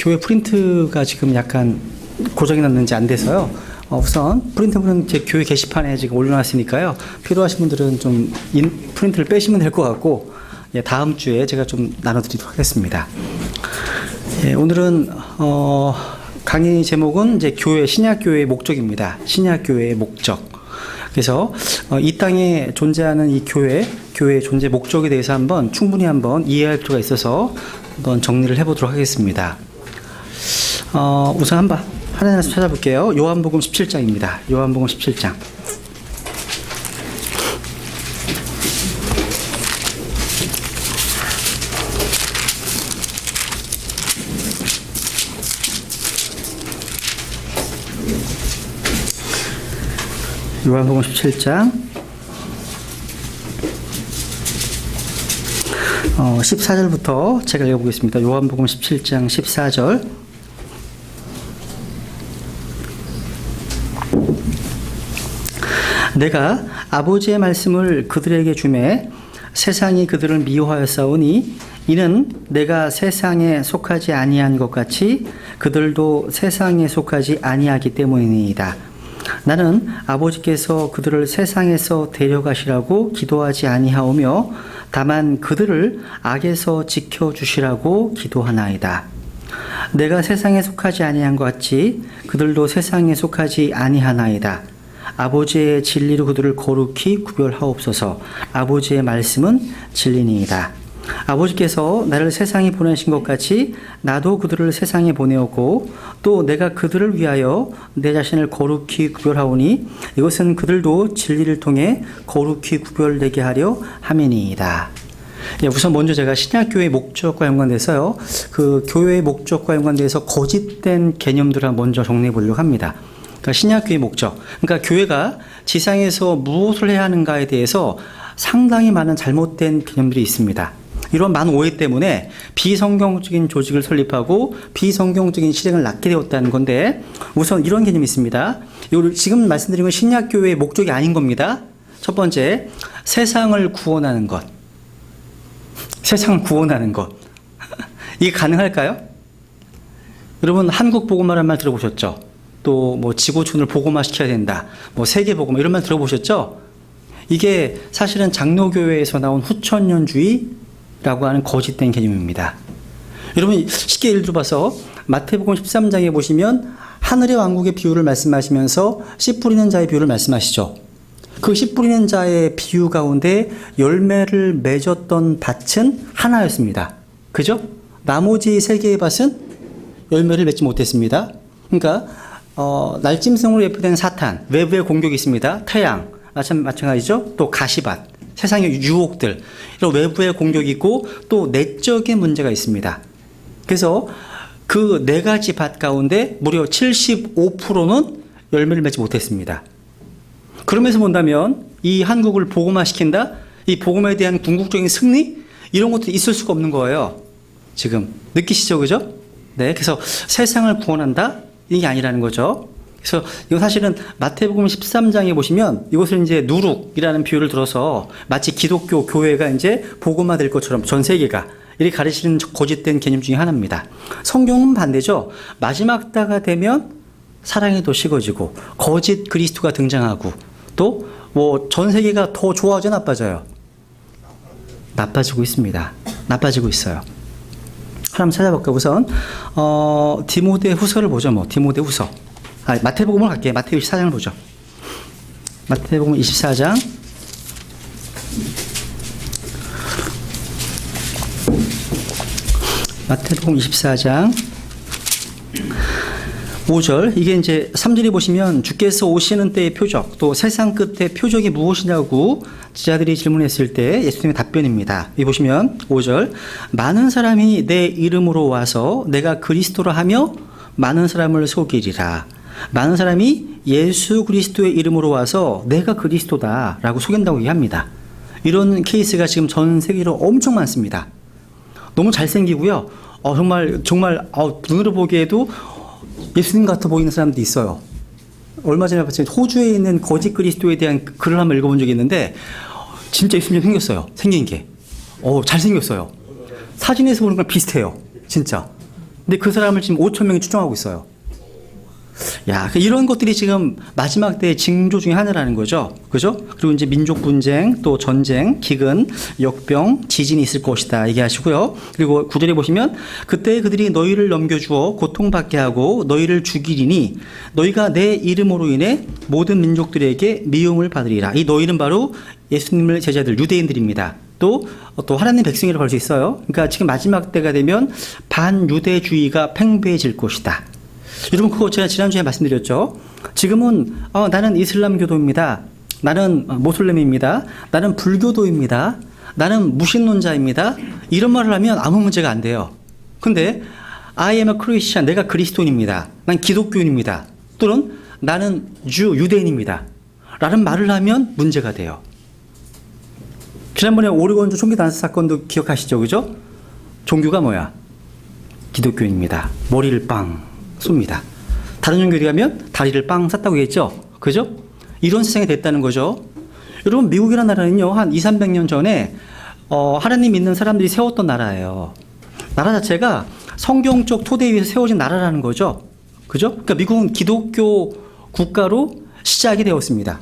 교회 프린트가 지금 약간 고장이 났는지 안 돼서요. 우선 프린트물은 제 교회 게시판에 지금 올려놨으니까요. 필요하신 분들은 좀 프린트를 빼시면 될 것 같고, 예, 다음 주에 제가 좀 나눠드리도록 하겠습니다. 예, 오늘은 강의 제목은 이제 신약교회의 목적입니다. 신약교회의 목적. 그래서 이 땅에 존재하는 이 교회의 존재 목적에 대해서 충분히 이해할 필요가 있어서 한번 정리를 해보도록 하겠습니다. 우선 하나씩 찾아볼게요. 요한복음 17장입니다. 요한복음 17장. 요한복음 17장 14절부터 제가 읽어보겠습니다. 요한복음 17장 14절. 내가 아버지의 말씀을 그들에게 주매 세상이 그들을 미워하였사오니 이는 내가 세상에 속하지 아니한 것 같이 그들도 세상에 속하지 아니하기 때문이니이다. 나는 아버지께서 그들을 세상에서 데려가시라고 기도하지 아니하오며 다만 그들을 악에서 지켜주시라고 기도하나이다. 내가 세상에 속하지 아니한 것 같이 그들도 세상에 속하지 아니하나이다. 아버지의 진리로 그들을 거룩히 구별하옵소서. 아버지의 말씀은 진리니이다. 아버지께서 나를 세상에 보내신 것 같이 나도 그들을 세상에 보내었고 또 내가 그들을 위하여 내 자신을 거룩히 구별하오니 이것은 그들도 진리를 통해 거룩히 구별되게 하려 함이니이다. 예, 우선 먼저 제가 신약교회의 목적과 연관돼서요, 그 교회의 목적과 연관돼서 거짓된 개념들을 먼저 정리해 보려고 합니다. 그러니까 신약교회의 목적, 그러니까 교회가 지상에서 무엇을 해야 하는가에 대해서 상당히 많은 잘못된 개념들이 있습니다. 이런 많은 오해 때문에 비성경적인 조직을 설립하고 비성경적인 실행을 낳게 되었다는 건데, 우선 이런 개념이 있습니다. 지금 말씀드린 건 신약교회의 목적이 아닌 겁니다. 첫 번째, 세상을 구원하는 것. 세상을 구원하는 것. 이게 가능할까요? 여러분, 한국 복음화라는 말 들어보셨죠? 또 지구촌을 복음화시켜야 된다. 세계 복음화 이런 말 들어보셨죠? 이게 사실은 장로교회에서 나온 후천년주의라고 하는 거짓된 개념입니다. 여러분, 쉽게 예를 들어봐서 마태복음 13장에 보시면 하늘의 왕국의 비유를 말씀하시면서 씨 뿌리는 자의 비유를 말씀하시죠. 그 씨 뿌리는 자의 비유 가운데 열매를 맺었던 밭은 하나였습니다. 그죠? 나머지 세 개의 밭은 열매를 맺지 못했습니다. 그러니까 날짐승으로 예표된 사탄, 외부의 공격이 있습니다. 태양, 마찬가지죠. 또 가시밭, 세상의 유혹들, 이런 외부의 공격이 있고 또 내적인 문제가 있습니다. 그래서 그 네 가지 밭 가운데 무려 75%는 열매를 맺지 못했습니다. 그러면서 본다면 이 한국을 복음화시킨다? 이 복음에 대한 궁극적인 승리? 이런 것도 있을 수가 없는 거예요. 지금 느끼시죠? 그죠? 네, 그래서 세상을 구원한다? 이게 아니라는 거죠. 그래서 이거 사실은 마태복음 13장에 보시면 이것을 이제 누룩이라는 비유를 들어서 마치 기독교 교회가 이제 복음화될 것처럼 전 세계가 이렇게 가르치는 거짓된 개념 중에 하나입니다. 성경은 반대죠. 마지막 때가 되면 사랑이 더 식어지고 거짓 그리스도가 등장하고 또 전 세계가 더 좋아져 나빠져요? 나빠지고 있습니다. 나빠지고 있어요. 하나 찾아볼까요? 우선 디모데 후서를 보죠. 디모데 후서. 마태복음을 갈게요. 마태복음 24장을 보죠. 마태복음 24장. 마태복음 24장 5절. 이게 이제 3절에 보시면 주께서 오시는 때의 표적, 또 세상 끝의 표적이 무엇이냐고 제자들이 질문했을 때 예수님의 답변입니다. 여기 보시면 5절. 많은 사람이 내 이름으로 와서 내가 그리스도라 하며 많은 사람을 속이리라. 많은 사람이 예수 그리스도의 이름으로 와서 내가 그리스도다라고 속인다고 얘기합니다. 이런 케이스가 지금 전 세계로 엄청 많습니다. 너무 잘생기고요. 정말 눈으로 보기에도 예수님 같아 보이는 사람도 있어요. 얼마 전에 봤을 때 호주에 있는 거짓 그리스도에 대한 글을 한번 읽어본 적이 있는데 진짜 예수님 생겼어요. 생긴 게. 잘생겼어요. 사진에서 보는 거랑 비슷해요. 진짜. 근데 그 사람을 지금 5천 명이 추종하고 있어요. 야, 이런 것들이 지금 마지막 때의 징조 중에 하나라는 거죠. 그죠? 그리고 이제 민족 분쟁, 또 전쟁, 기근, 역병, 지진이 있을 것이다 얘기하시고요. 그리고 9절에 보시면 그때 그들이 너희를 넘겨주어 고통받게 하고 너희를 죽이리니 너희가 내 이름으로 인해 모든 민족들에게 미움을 받으리라. 이 너희는 바로 예수님의 제자들, 유대인들입니다. 또 하나님 백성이라고 할 수 있어요. 그러니까 지금 마지막 때가 되면 반유대주의가 팽배해질 것이다. 여러분, 그거 제가 지난주에 말씀드렸죠. 지금은 나는 이슬람교도입니다. 나는 모슬렘입니다. 나는 불교도입니다. 나는 무신론자입니다. 이런 말을 하면 아무 문제가 안 돼요. 근데 I am a Christian, 내가 그리스도인입니다. 난 기독교인입니다. 또는 나는 유대인입니다. 라는 말을 하면 문제가 돼요. 지난번에 오레곤주 총기 단수 사건도 기억하시죠? 그죠? 종교가 뭐야? 기독교인입니다. 머리를 빵 쏩니다. 다른 종교에 가면 다리를 빵 쐈다고 했죠? 그죠? 이런 세상이 됐다는 거죠. 여러분, 미국이라는 나라는요, 한 200~300년 전에 하나님 믿는 사람들이 세웠던 나라예요. 나라 자체가 성경적 토대 위에서 세워진 나라라는 거죠. 그죠? 그러니까 미국은 기독교 국가로 시작이 되었습니다.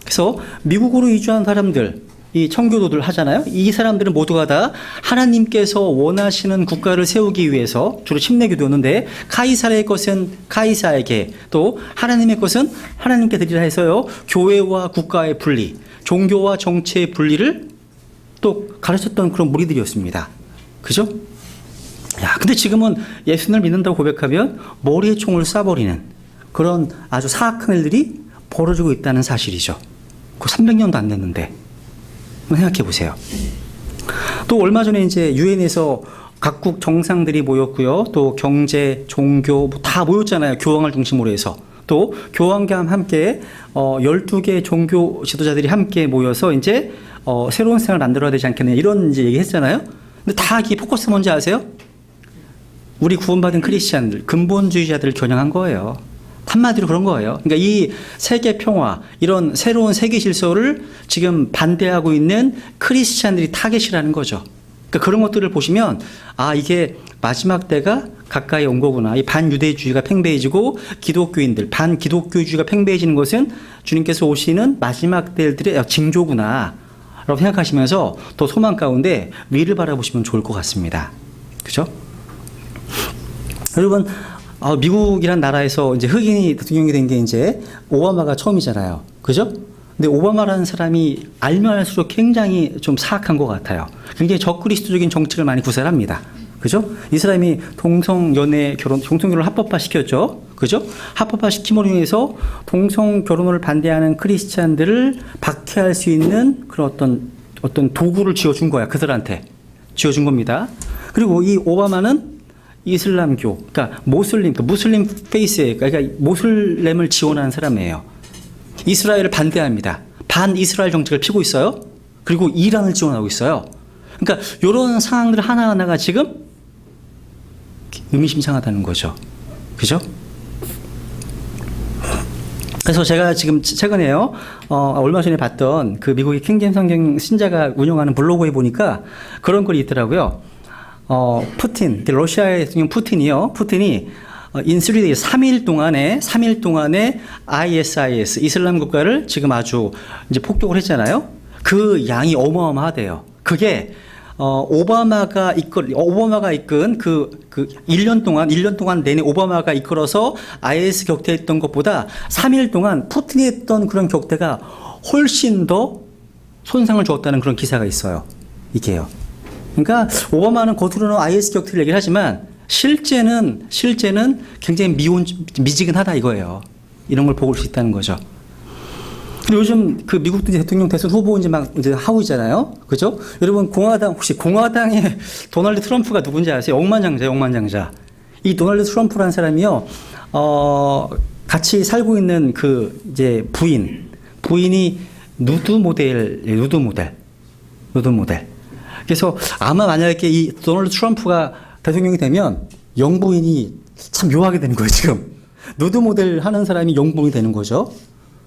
그래서 미국으로 이주한 사람들, 이 청교도들 하잖아요. 이 사람들은 모두가 다 하나님께서 원하시는 국가를 세우기 위해서 주로 침례교도였는데, 카이사르의 것은 카이사에게, 또 하나님의 것은 하나님께 드리라 해서요, 교회와 국가의 분리, 종교와 정치의 분리를 또 가르쳤던 그런 무리들이었습니다. 그죠? 야, 근데 지금은 예수님을 믿는다고 고백하면 머리에 총을 쏴버리는 그런 아주 사악한 일들이 벌어지고 있다는 사실이죠. 그 300년도 안 됐는데. 생각해 보세요. 또 얼마 전에 이제 유엔에서 각국 정상들이 모였고요. 또 경제, 종교 다 모였잖아요. 교황을 중심으로 해서. 또 교황과 함께 12개 종교 지도자들이 함께 모여서 이제 새로운 세상을 만들어야 되지 않겠느냐 이런 이제 얘기했잖아요. 근데 다 이게 포커스 뭔지 아세요? 우리 구원받은 크리스찬들, 근본주의자들을 겨냥한 거예요. 한마디로 그런 거예요. 그러니까 이 세계 평화, 이런 새로운 세계 질서를 지금 반대하고 있는 크리스찬들이 타겟이라는 거죠. 그러니까 그런 것들을 보시면 이게 마지막 때가 가까이 온 거구나. 이 반유대주의가 팽배해지고 기독교인들, 반기독교주의가 팽배해지는 것은 주님께서 오시는 마지막 때들의 징조구나 라고 생각하시면서 더 소망 가운데 위를 바라보시면 좋을 것 같습니다. 그죠? 여러분, 미국이란 나라에서 이제 흑인이 대통령이 된 게 이제 오바마가 처음이잖아요. 그죠? 근데 오바마라는 사람이 알면 알수록 굉장히 좀 사악한 것 같아요. 굉장히 적그리스도적인 정책을 많이 구사합니다. 그죠? 이 사람이 동성연애 결혼, 동성결혼을 합법화 시켰죠. 그죠? 합법화 시킴으로 인해서 동성 결혼을 반대하는 크리스찬들을 박해할 수 있는 그런 어떤 도구를 쥐어준 거야. 그들한테. 쥐어준 겁니다. 그리고 이 오바마는 이슬람교, 그러니까 무슬림 페이스에, 그러니까 모슬렘을 지원하는 사람이에요. 이스라엘을 반대합니다. 반이스라엘 정책을 피고 있어요. 그리고 이란을 지원하고 있어요. 그러니까 이런 상황들 하나하나가 지금 의미심장하다는 거죠. 그죠? 그래서 제가 지금 최근에요, 얼마 전에 봤던 그 미국의 킹제임스 성경 신자가 운영하는 블로그에 보니까 그런 글이 있더라고요. 푸틴, 러시아의 대통령 푸틴이 in 3days, 3일 동안에 ISIS, 이슬람 국가를 지금 아주 이제 폭격을 했잖아요. 그 양이 어마어마하대요. 그게, 오바마가 이끈 그 1년 동안 내내 오바마가 이끌어서 IS 격퇴했던 것보다 3일 동안 푸틴이 했던 그런 격퇴가 훨씬 더 손상을 주었다는 그런 기사가 있어요. 이게요. 그러니까 오바마는 겉으로는 IS 격퇴를 얘기를 하지만 실제는 굉장히 미지근하다 이거예요. 이런 걸 보고 올 수 있다는 거죠. 그리고 요즘 그 미국 대통령 대선 후보 이제 하고 있잖아요. 그죠? 여러분 혹시 공화당의 도널드 트럼프가 누군지 아세요? 억만장자. 이 도널드 트럼프라는 사람이요, 같이 살고 있는 그 이제 부인이 누드 모델. 그래서 아마 만약에 이 도널드 트럼프가 대통령이 되면 영부인이 참 묘하게 되는 거예요, 지금. 누드 모델 하는 사람이 영부인이 되는 거죠.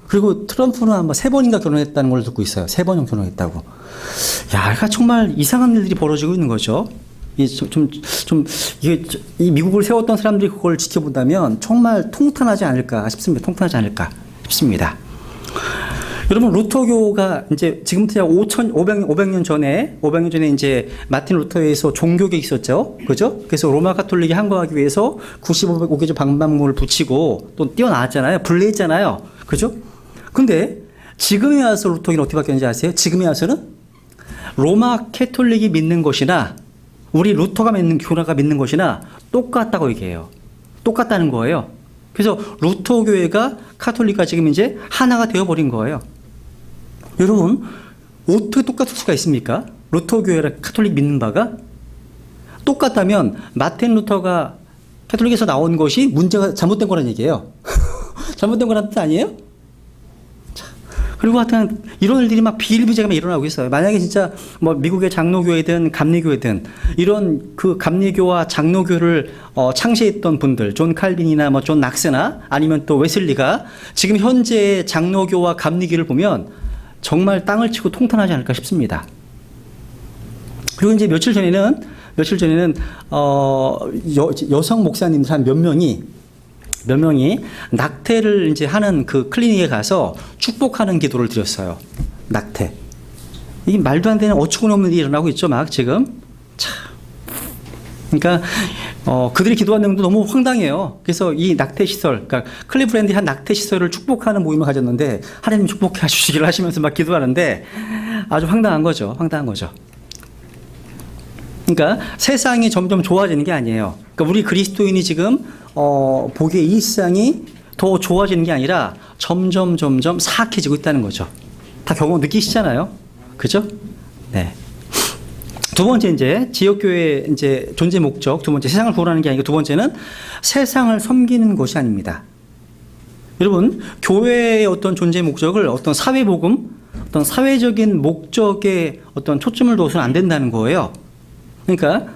그리고 트럼프는 아마 3번인가 결혼했다는 걸 듣고 있어요. 3번이나 결혼했다고. 야, 그러니까 정말 이상한 일들이 벌어지고 있는 거죠. 이게 이 미국을 세웠던 사람들이 그걸 지켜본다면 정말 통탄하지 않을까 싶습니다. 통탄하지 않을까 싶습니다. 여러분, 루터교가 이제 지금부터 약 500년 전에 이제 마틴 루터에 의해서 종교개혁이 있었죠. 그죠? 그래서 로마 가톨릭이 항거하기 위해서 95개조 방방문을 붙이고 또 뛰어나왔잖아요. 분리했잖아요. 그죠? 근데 지금에 와서 루터교는 어떻게 바뀌었는지 아세요? 지금에 와서는 로마 캐톨릭이 믿는 것이나 우리 루터가 믿는 교회가 믿는 것이나 똑같다고 얘기해요. 똑같다는 거예요. 그래서 루터 교회가 카톨릭과 지금 이제 하나가 되어버린 거예요. 여러분, 어떻게 똑같을 수가 있습니까? 루터 교회랑 카톨릭 믿는 바가 똑같다면 마틴 루터가 카톨릭에서 나온 것이 문제가 잘못된 거란 얘기예요. 잘못된 거란 뜻 아니에요? 그리고 하여튼 이런 일들이 막 비일비재가 일어나고 있어요. 만약에 진짜 뭐 미국의 장로교회든 감리교회든 이런 그 감리교와 장로교를 창시했던 분들, 존 칼빈이나 뭐 존 낙스나 아니면 또 웨슬리가 지금 현재 장로교와 감리교를 보면 정말 땅을 치고 통탄하지 않을까 싶습니다. 그리고 이제 며칠 전에는 여성 목사님들 한 몇 명이 낙태를 이제 하는 그 클리닉에 가서 축복하는 기도를 드렸어요. 낙태. 이게 말도 안 되는 어처구니 없는 일이 일어나고 있죠, 막 지금. 참. 그러니까 그들이 기도한 내용도 너무 황당해요. 그래서 이 낙태 시설, 그러니까 클리브랜드의 한 낙태 시설을 축복하는 모임을 가졌는데 하나님 축복해 주시기를 하시면서 막 기도하는데 아주 황당한 거죠. 그러니까 세상이 점점 좋아지는 게 아니에요. 그러니까 우리 그리스도인이 지금 보기에 이 세상이 더 좋아지는 게 아니라 점점 사악해지고 있다는 거죠. 다 경험 느끼시잖아요. 그죠? 네. 두 번째 이제 지역교회 이제 존재 목적, 두 번째 세상을 구원하는 게 아니고 두 번째는 세상을 섬기는 것이 아닙니다. 여러분, 교회의 어떤 존재 목적을 어떤 사회복음, 어떤 사회적인 목적에 어떤 초점을 둬서는 안 된다는 거예요. 그러니까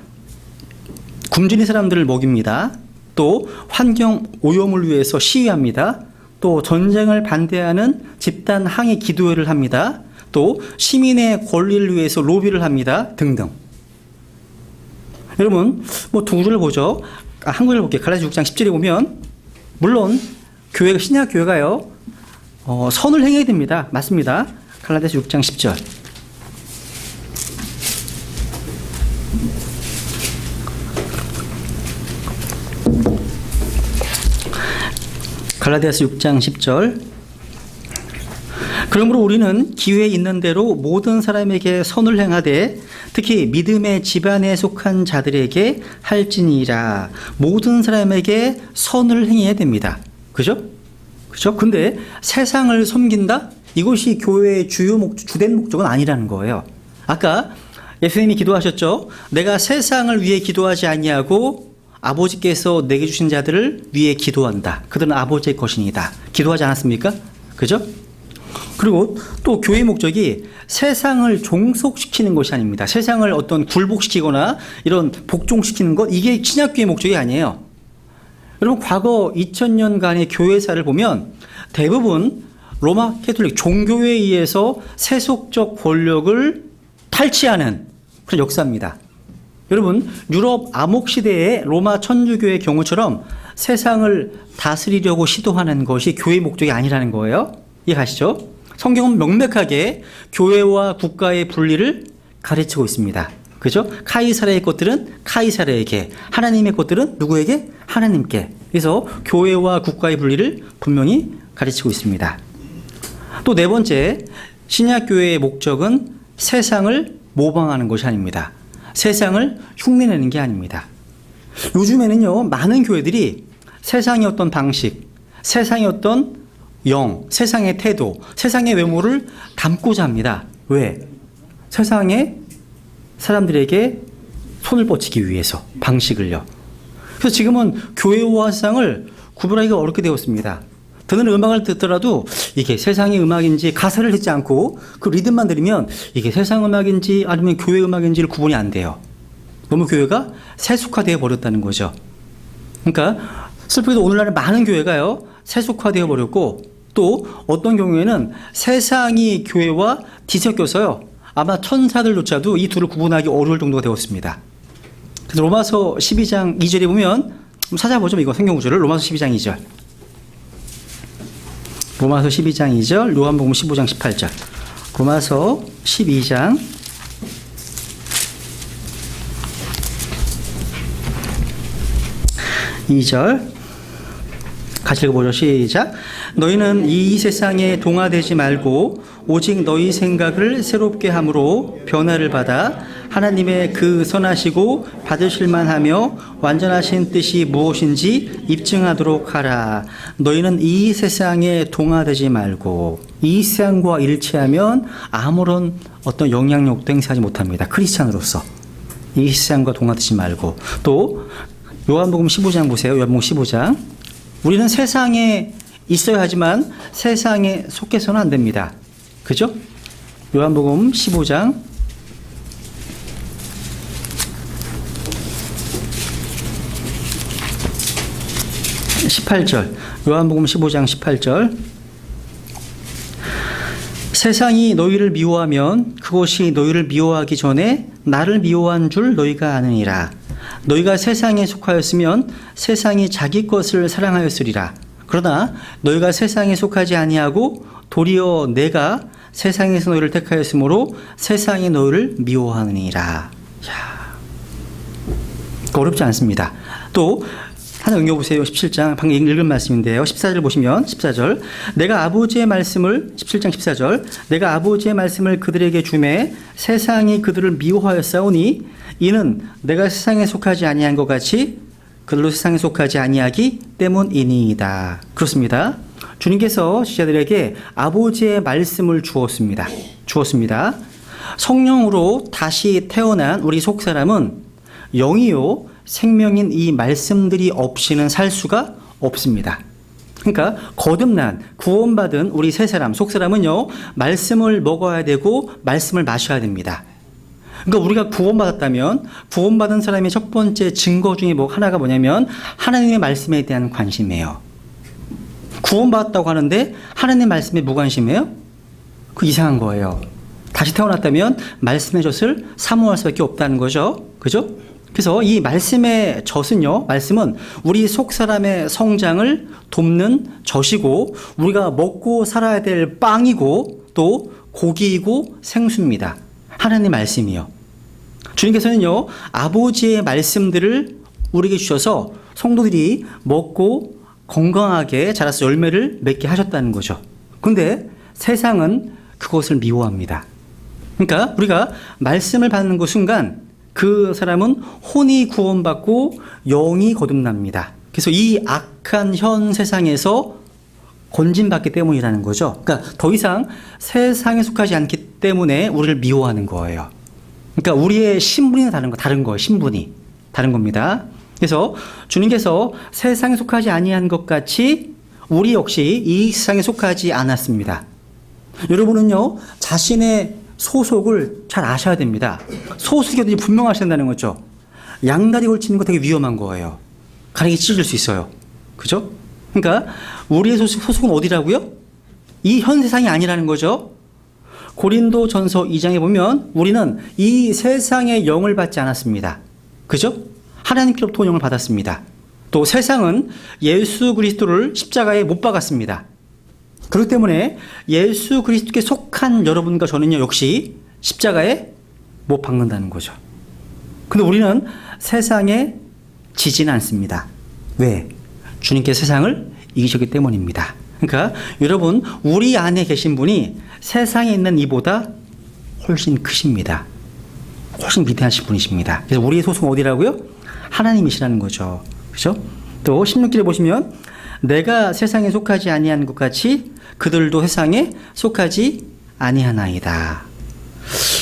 굶주린 사람들을 먹입니다. 또 환경 오염을 위해서 시위합니다. 또 전쟁을 반대하는 집단 항의 기도회를 합니다. 또 시민의 권리를 위해서 로비를 합니다. 등등. 여러분, 뭐 두 구절을 보죠. 한 구절 볼게요. 갈라디아 6장 10절에 보면 물론 교회가 신약 교회가요. 선을 행해야 됩니다. 맞습니다. 갈라디아 6장 10절. 갈라디아서 6장 10절. 그러므로 우리는 기회에 있는 대로 모든 사람에게 선을 행하되 특히 믿음의 집안에 속한 자들에게 할지니라. 모든 사람에게 선을 행해야 됩니다. 그죠? 근데 세상을 섬긴다? 이것이 교회의 주된 목적은 아니라는 거예요. 아까 예수님이 기도하셨죠? 내가 세상을 위해 기도하지 아니하고 아버지께서 내게 주신 자들을 위해 기도한다. 그들은 아버지의 것이니이다. 기도하지 않았습니까? 그죠? 그리고 또 교회의 목적이 세상을 종속시키는 것이 아닙니다. 세상을 어떤 굴복시키거나 이런 복종시키는 것, 이게 신약교회의 목적이 아니에요. 여러분, 과거 2000년간의 교회사를 보면 대부분 로마 캐톨릭 종교에 의해서 세속적 권력을 탈취하는 그런 역사입니다. 여러분, 유럽 암흑시대의 로마 천주교의 경우처럼 세상을 다스리려고 시도하는 것이 교회의 목적이 아니라는 거예요. 이해가시죠? 성경은 명백하게 교회와 국가의 분리를 가르치고 있습니다. 그죠? 카이사르의 것들은 카이사르에게, 하나님의 것들은 누구에게? 하나님께. 그래서 교회와 국가의 분리를 분명히 가르치고 있습니다. 또 네 번째, 신약교회의 목적은 세상을 모방하는 것이 아닙니다. 세상을 흉내내는 게 아닙니다. 요즘에는요, 많은 교회들이 세상의 어떤 방식, 세상의 어떤 세상의 태도, 세상의 외모를 담고자 합니다. 왜? 세상의 사람들에게 손을 뻗치기 위해서 방식을요. 그래서 지금은 교회와 세상을 구분하기가 어렵게 되었습니다. 듣는 음악을 듣더라도 이게 세상의 음악인지 가사를 듣지 않고 그 리듬만 들으면 이게 세상 음악인지 아니면 교회 음악인지를 구분이 안 돼요. 너무 교회가 세속화되어 버렸다는 거죠. 그러니까 슬프게도 오늘날은 많은 교회가요, 세속화되어 버렸고 또 어떤 경우에는 세상이 교회와 뒤섞여서요, 아마 천사들조차도 이 둘을 구분하기 어려울 정도가 되었습니다. 그래서 로마서 12장 2절에 보면 찾아보죠. 이거 성경 구절을 로마서 12장 2절. 로마서 12장 2절, 요한복음 15장 18절. 로마서 12장 2절 같이 읽어보죠. 시작. 너희는 이 세상에 동화되지 말고 오직 너희 생각을 새롭게 함으로 변화를 받아 하나님의 그 선하시고 받으실 만하며 완전하신 뜻이 무엇인지 입증하도록 하라. 너희는 이 세상에 동화되지 말고, 이 세상과 일치하면 아무런 어떤 영향력도 행사하지 못합니다. 크리스찬으로서 이 세상과 동화되지 말고. 또 요한복음 15장 보세요. 요한복음 15장. 우리는 세상에 있어야 하지만 세상에 속해서는 안 됩니다. 그죠? 요한복음 15장 18절. 요한복음 15장 18절. 세상이 너희를 미워하면 그것이 너희를 미워하기 전에 나를 미워한 줄 너희가 아느니라. 너희가 세상에 속하였으면 세상이 자기 것을 사랑하였으리라. 그러나 너희가 세상에 속하지 아니하고 도리어 내가 세상에서 너희를 택하였으므로 세상이 너희를 미워하느니라. 어렵지 않습니다. 또 하나 응용보세요. 17장 방금 읽은 말씀인데요. 14절 보시면 14절. 내가 아버지의 말씀을 17장 14절. 내가 아버지의 말씀을 그들에게 주매 세상이 그들을 미워하였사오니 이는 내가 세상에 속하지 아니한 것 같이 그들도 세상에 속하지 아니하기 때문이니이다. 그렇습니다. 주님께서 제자들에게 아버지의 말씀을 주었습니다. 성령으로 다시 태어난 우리 속사람은 영이요 생명인 이 말씀들이 없이는 살 수가 없습니다. 그러니까 거듭난 구원받은 우리 새 사람, 속사람은요 말씀을 먹어야 되고 말씀을 마셔야 됩니다. 그러니까 우리가 구원받았다면 구원받은 사람의 첫 번째 증거 중에 하나가 뭐냐면 하나님의 말씀에 대한 관심이에요. 구원받았다고 하는데 하나님의 말씀에 무관심해요? 그 이상한 거예요. 다시 태어났다면 말씀의 젖을 사모할 수밖에 없다는 거죠. 그죠? 그래서 이 말씀의 젖은요, 말씀은 우리 속 사람의 성장을 돕는 젖이고 우리가 먹고 살아야 될 빵이고 또 고기이고 생수입니다. 하나님의 말씀이요. 주님께서는요, 아버지의 말씀들을 우리에게 주셔서 성도들이 먹고 건강하게 자라서 열매를 맺게 하셨다는 거죠. 그런데 세상은 그것을 미워합니다. 그러니까 우리가 말씀을 받는 그 순간 그 사람은 혼이 구원받고 영이 거듭납니다. 그래서 이 악한 현 세상에서 건진받기 때문이라는 거죠. 그러니까 더 이상 세상에 속하지 않기 때문에 우리를 미워하는 거예요. 그러니까 우리의 신분이 다른 거예요. 신분이 다른 겁니다. 그래서 주님께서 세상에 속하지 아니한 것 같이 우리 역시 이 세상에 속하지 않았습니다. 여러분은요, 자신의 소속을 잘 아셔야 됩니다. 소속이 어딘지 분명하셔야 된다는 거죠. 양다리 걸치는 거 되게 위험한 거예요. 가랭이 찢어질 수 있어요. 그죠? 그러니까 우리의 소속은 어디라고요? 이 현 세상이 아니라는 거죠. 고린도전서 2장에 보면 우리는 이 세상의 영을 받지 않았습니다. 그죠? 하나님께로부터 영을 받았습니다. 또 세상은 예수 그리스도를 십자가에 못 박았습니다. 그렇기 때문에 예수 그리스도께 속한 여러분과 저는요, 역시 십자가에 못 박는다는 거죠. 근데 우리는 세상에 지지는 않습니다. 왜? 주님께서 세상을 이기셨기 때문입니다. 그러니까 여러분, 우리 안에 계신 분이 세상에 있는 이보다 훨씬 크십니다. 훨씬 위대하신 분이십니다. 그래서 우리의 소속은 어디라고요? 하나님이시라는 거죠. 그렇죠? 또 16절에 보시면 내가 세상에 속하지 아니한 것 같이 그들도 세상에 속하지 아니하나이다.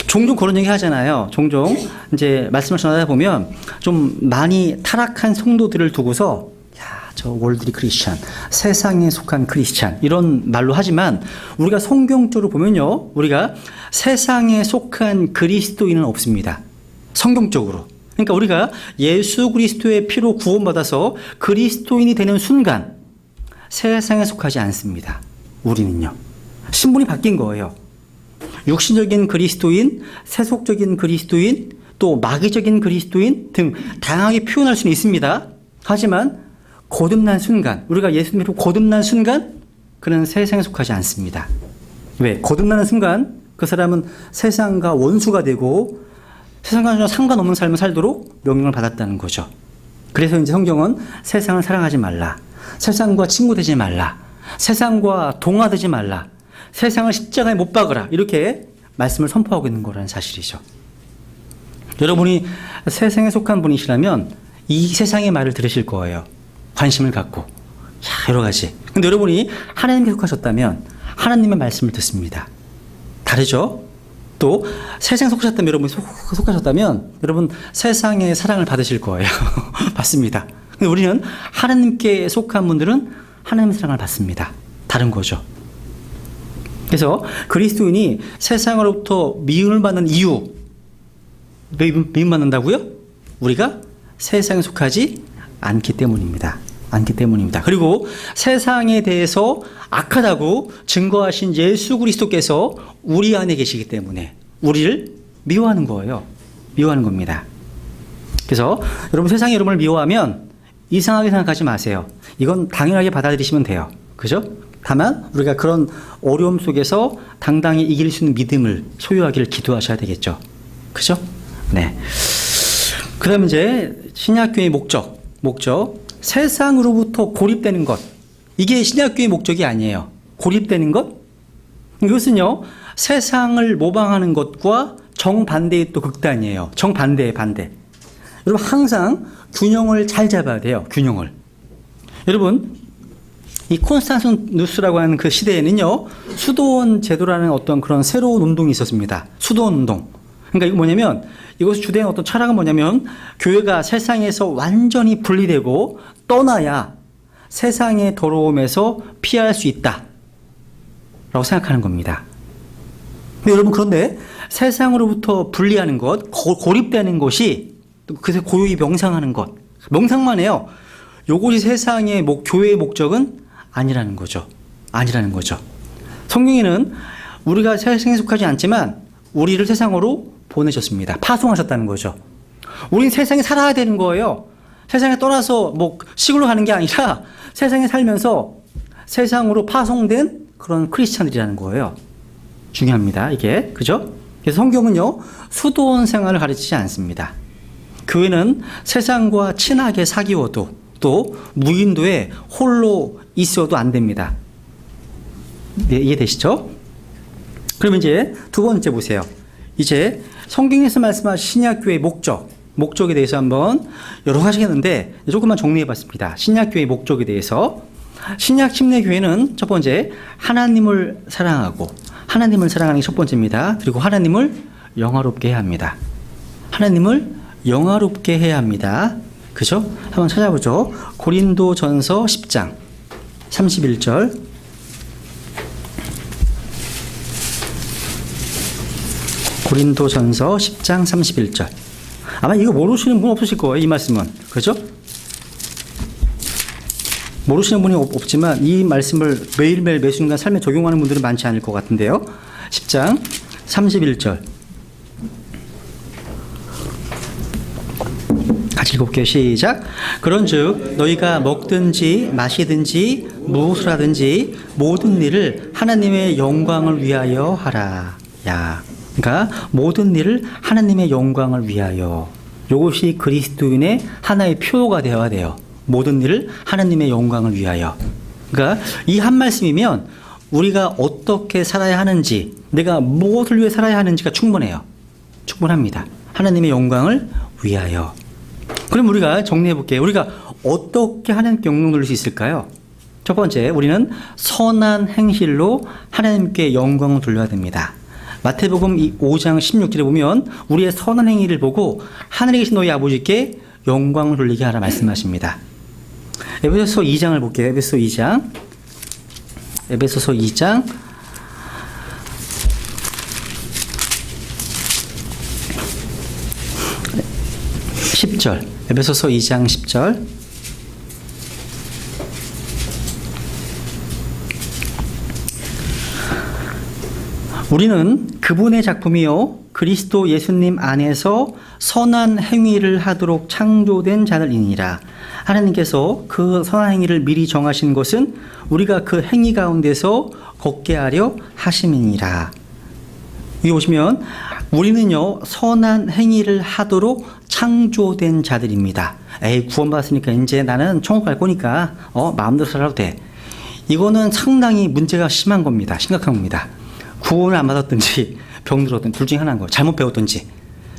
종종 그런 얘기 하잖아요. 종종 이제 말씀을 전하다 보면 좀 많이 타락한 성도들을 두고서 저 월드리 크리스찬, 세상에 속한 크리스찬 이런 말로 하지만 우리가 성경적으로 보면요, 우리가 세상에 속한 그리스도인은 없습니다. 성경적으로. 그러니까 우리가 예수 그리스도의 피로 구원받아서 그리스도인이 되는 순간 세상에 속하지 않습니다. 우리는요. 신분이 바뀐 거예요. 육신적인 그리스도인, 세속적인 그리스도인, 또 마귀적인 그리스도인 등 다양하게 표현할 수는 있습니다. 하지만 거듭난 순간, 우리가 예수님으로 거듭난 순간 그는 세상에 속하지 않습니다. 왜? 거듭나는 순간 그 사람은 세상과 원수가 되고 세상과 전혀 상관없는 삶을 살도록 명령을 받았다는 거죠. 그래서 이제 성경은 세상을 사랑하지 말라, 세상과 친구 되지 말라, 세상과 동화되지 말라, 세상을 십자가에 못 박으라, 이렇게 말씀을 선포하고 있는 거라는 사실이죠. 여러분이 세상에 속한 분이시라면 이 세상의 말을 들으실 거예요. 관심을 갖고 여러 가지. 근데 여러분이 하나님께 속하셨다면 하나님의 말씀을 듣습니다. 다르죠? 또 세상에 속하셨다면, 여러분이 속하셨다면 여러분 세상의 사랑을 받으실 거예요. 받습니다. 근데 우리는 하나님께 속한 분들은 하나님의 사랑을 받습니다. 다른 거죠. 그래서 그리스도인이 세상으로부터 미움을 받는 이유, 왜 미움받는다고요? 우리가 세상에 속하지 않기 때문입니다. 그리고 세상에 대해서 악하다고 증거하신 예수 그리스도께서 우리 안에 계시기 때문에 우리를 미워하는 거예요. 미워하는 겁니다. 그래서 여러분 세상이 여러분을 미워하면 이상하게 생각하지 마세요. 이건 당연하게 받아들이시면 돼요. 그죠? 다만 우리가 그런 어려움 속에서 당당히 이길 수 있는 믿음을 소유하기를 기도하셔야 되겠죠. 그죠? 네. 그 다음에 이제 신약교회의 목적. 세상으로부터 고립되는 것. 이게 신약교회의 목적이 아니에요. 고립되는 것? 이것은요, 세상을 모방하는 것과 정반대의 또 극단이에요. 정반대의 반대. 여러분, 항상 균형을 잘 잡아야 돼요. 균형을. 여러분, 이 콘스탄티누스라고 하는 그 시대에는요, 수도원 제도라는 어떤 그런 새로운 운동이 있었습니다. 수도원 운동. 그러니까 이거 뭐냐면, 이것을 주된 어떤 철학은 뭐냐면, 교회가 세상에서 완전히 분리되고 떠나야 세상의 더러움에서 피할 수 있다 라고 생각하는 겁니다. 근데 여러분, 그런데 세상으로부터 분리하는 것, 고립되는 것이, 그래서 고요히 명상하는 것, 명상만 해요. 요것이 세상의 교회의 목적은 아니라는 거죠. 성경에는 우리가 세상에 속하지 않지만 우리를 세상으로 보내셨습니다. 파송하셨다는 거죠. 우린 세상에 살아야 되는 거예요. 세상에 떠나서 시골로 가는 게 아니라 세상에 살면서 세상으로 파송된 그런 크리스찬들이라는 거예요. 중요합니다. 이게. 그죠? 그래서 성경은요, 수도원 생활을 가르치지 않습니다. 교회는 세상과 친하게 사귀어도 또 무인도에 홀로 있어도 안 됩니다. 네, 이해되시죠? 그러면 이제 두 번째 보세요. 이제 성경에서 말씀하신 신약교회의 목적에 대해서 한번 여러 가지 했는데 조금만 정리해 봤습니다. 신약교회의 목적에 대해서. 신약 침례교회는 첫 번째, 하나님을 사랑하고, 하나님을 사랑하는 게 첫 번째입니다. 그리고 하나님을 영화롭게 해야 합니다. 그죠? 한번 찾아보죠. 고린도전서 10장 31절. 고린도전서 10장 31절. 아마 이거 모르시는 분 없으실 거예요. 이 말씀은. 그죠? 모르시는 분이 없지만 이 말씀을 매일매일 매순간 삶에 적용하는 분들은 많지 않을 것 같은데요. 10장 31절. 같이 읽어볼게요. 시작. 그런즉 너희가 먹든지 마시든지 무엇을 하든지 모든 일을 하나님의 영광을 위하여 하라. 그러니까 모든 일을 하나님의 영광을 위하여. 이것이 그리스도인의 하나의 표가 되어야 돼요. 모든 일을 하나님의 영광을 위하여. 그러니까 이 한 말씀이면 우리가 어떻게 살아야 하는지, 내가 무엇을 위해 살아야 하는지가 충분해요. 충분합니다. 하나님의 영광을 위하여. 그럼 우리가 정리해 볼게요. 우리가 어떻게 하나님께 영광 돌릴 수 있을까요? 첫 번째, 우리는 선한 행실로 하나님께 영광을 돌려야 됩니다. 마태복음 5장 16절에 보면 우리의 선한 행위를 보고 하늘에 계신 너희 아버지께 영광을 돌리게 하라 말씀하십니다. 에베소서 2장을 볼게요. 에베소서 2장 10절. 에베소서 2장 10절. 우리는 그분의 작품이요 그리스도 예수님 안에서 선한 행위를 하도록 창조된 자들이니라. 하나님께서 그 선한 행위를 미리 정하신 것은 우리가 그 행위 가운데서 걷게 하려 하심이니라. 여기 보시면 우리는요 선한 행위를 하도록 창조된 자들입니다. 에이, 구원받았으니까 이제 나는 천국 갈 거니까 마음대로 살아도 돼. 이거는 상당히 문제가 심한 겁니다. 심각한 겁니다. 구원을 안 받았든지 병들었든 둘 중에 하나인 거예요. 잘못 배웠든지.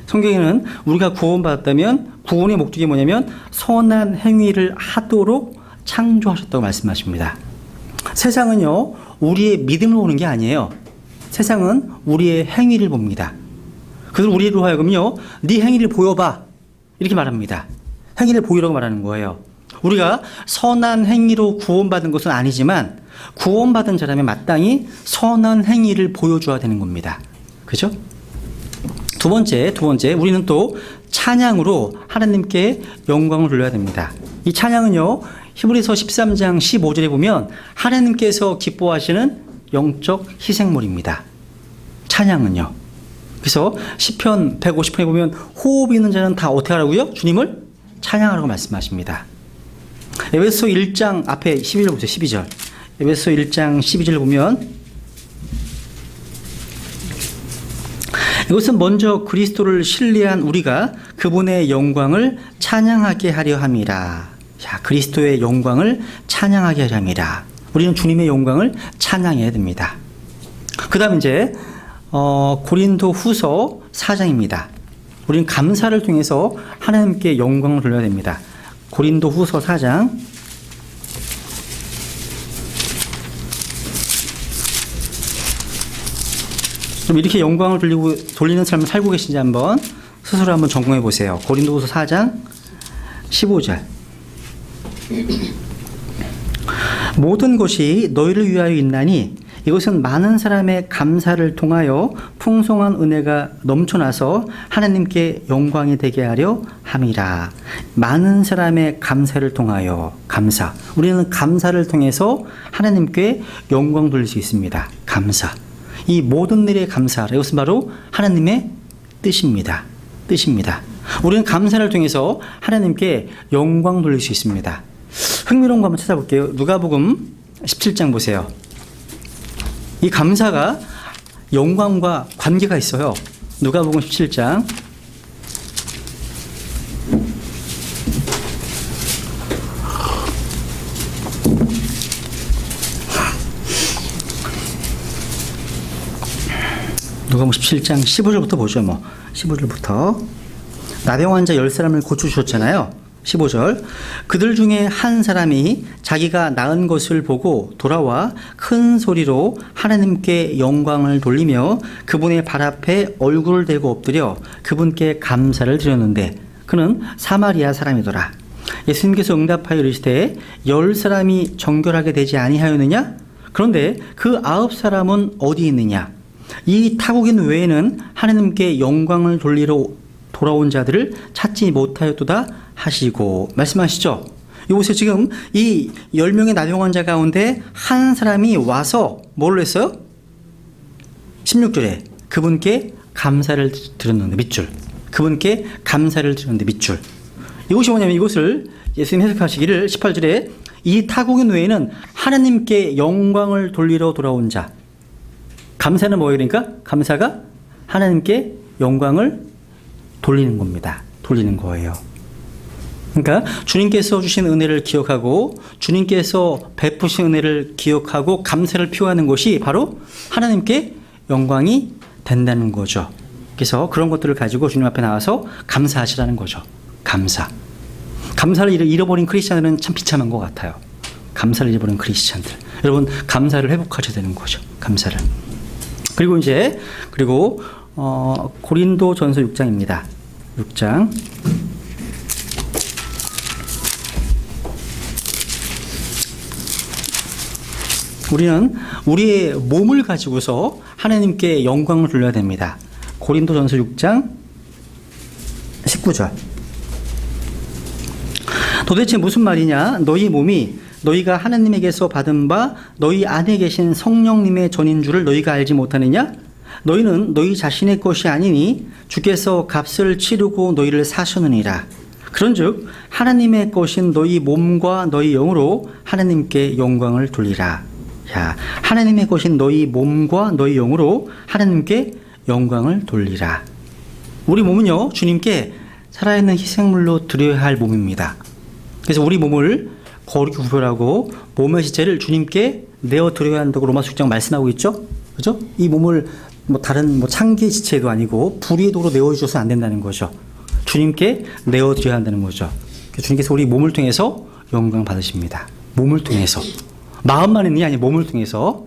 성경에는 우리가 구원받았다면 구원의 목적이 뭐냐면 선한 행위를 하도록 창조하셨다고 말씀하십니다. 세상은요 우리의 믿음을 보는 게 아니에요. 세상은 우리의 행위를 봅니다. 그래서 우리로 하여금요 네 행위를 보여봐 이렇게 말합니다. 행위를 보이라고 말하는 거예요. 우리가 선한 행위로 구원받은 것은 아니지만 구원받은 자라면 마땅히 선한 행위를 보여줘야 되는 겁니다. 그죠? 두 번째, 우리는 또 찬양으로 하나님께 영광을 돌려야 됩니다. 이 찬양은요, 히브리서 13장 15절에 보면 하나님께서 기뻐하시는 영적 희생물입니다. 찬양은요. 그래서 시편 150편에 보면 호흡 있는 자는 다 어떻게 하라고요? 주님을 찬양하라고 말씀하십니다. 에베소 1장 앞에 12절 보세요. 12절. 에베소 1장 12절을 보면 이것은 먼저 그리스도를 신뢰한 우리가 그분의 영광을 찬양하게 하려 함이라. 자, 그리스도의 영광을 찬양하게 하려 함이라. 우리는 주님의 영광을 찬양해야 됩니다. 그 다음 이제 고린도 후서 4장입니다. 우리는 감사를 통해서 하나님께 영광을 돌려야 됩니다. 고린도 후서 4장 그럼 이렇게 영광을 돌리는 삶을 살고 계신지 한번 스스로 한번 점검해 보세요. 고린도후서 4장 15절. 모든 것이 너희를 위하여 있나니 이것은 많은 사람의 감사를 통하여 풍성한 은혜가 넘쳐나서 하나님께 영광이 되게 하려 함이라. 많은 사람의 감사를 통하여 감사. 우리는 감사를 통해서 하나님께 영광 돌릴 수 있습니다. 감사. 이 모든 일에 감사하라. 이것은 바로 하나님의 뜻입니다. 우리는 감사를 통해서 하나님께 영광 돌릴 수 있습니다. 흥미로운 거 한번 찾아볼게요. 누가복음 17장 보세요. 이 감사가 영광과 관계가 있어요. 누가복음 17장 누가복음 17장 15절부터 보죠. 15절부터 나병 환자 10사람을 고쳐주셨잖아요. 15절. 그들 중에 한 사람이 자기가 나은 것을 보고 돌아와 큰 소리로 하나님께 영광을 돌리며 그분의 발 앞에 얼굴을 대고 엎드려 그분께 감사를 드렸는데 그는 사마리아 사람이더라. 예수님께서 응답하여 이르시되 10사람이 정결하게 되지 아니하였느냐? 그런데 그 9사람은 어디 있느냐? 이 타국인 외에는 하나님께 영광을 돌리러 돌아온 자들을 찾지 못하였도다 하시고 말씀하시죠. 이곳에 지금 이 10명의 나병 환자 가운데 한 사람이 와서 뭘 했어요? 16절에 그분께 감사를 드렸는데 밑줄. 그분께 감사를 드렸는데 밑줄. 이것이 뭐냐면 이것을 예수님 해석하시기를 18절에 이 타국인 외에는 하나님께 영광을 돌리러 돌아온 자. 감사는 뭐예요? 그러니까 감사가 하나님께 영광을 돌리는 겁니다. 돌리는 거예요. 그러니까 주님께서 주신 은혜를 기억하고 주님께서 베푸신 은혜를 기억하고 감사를 표하는 것이 바로 하나님께 영광이 된다는 거죠. 그래서 그런 것들을 가지고 주님 앞에 나와서 감사하시라는 거죠. 감사를 잃어버린 크리스찬들은 참 비참한 것 같아요. 감사를 잃어버린 크리스찬들. 여러분 감사를 회복하셔야 되는 거죠. 감사를. 그리고 고린도전서 6장입니다. 6장. 우리는 우리의 몸을 가지고서 하나님께 영광을 돌려야 됩니다. 고린도전서 6장 19절. 도대체 무슨 말이냐? 너희 몸이 너희가 하나님에게서 받은 바 너희 안에 계신 성령님의 전인 줄을 너희가 알지 못하느냐? 너희는 너희 자신의 것이 아니니 주께서 값을 치르고 너희를 사셨느니라. 그런즉 하나님의 것인 너희 몸과 너희 영으로 하나님께 영광을 돌리라. 자, 하나님의 것인 너희 몸과 너희 영으로 하나님께 영광을 돌리라. 우리 몸은요, 주님께 살아있는 희생물로 드려야 할 몸입니다. 그래서 우리 몸을 거룩히 구별하고 몸의 지체를 주님께 내어 드려야 한다고 로마서 6장 말씀하고 있죠. 그죠? 이 몸을 다른 창기의 지체도 아니고 불의의 도로 내어 주셔서 안 된다는 거죠. 주님께 내어 드려야 한다는 거죠. 주님께서 우리 몸을 통해서 영광 받으십니다. 몸을 통해서. 마음만 있는 게 아니라 몸을 통해서.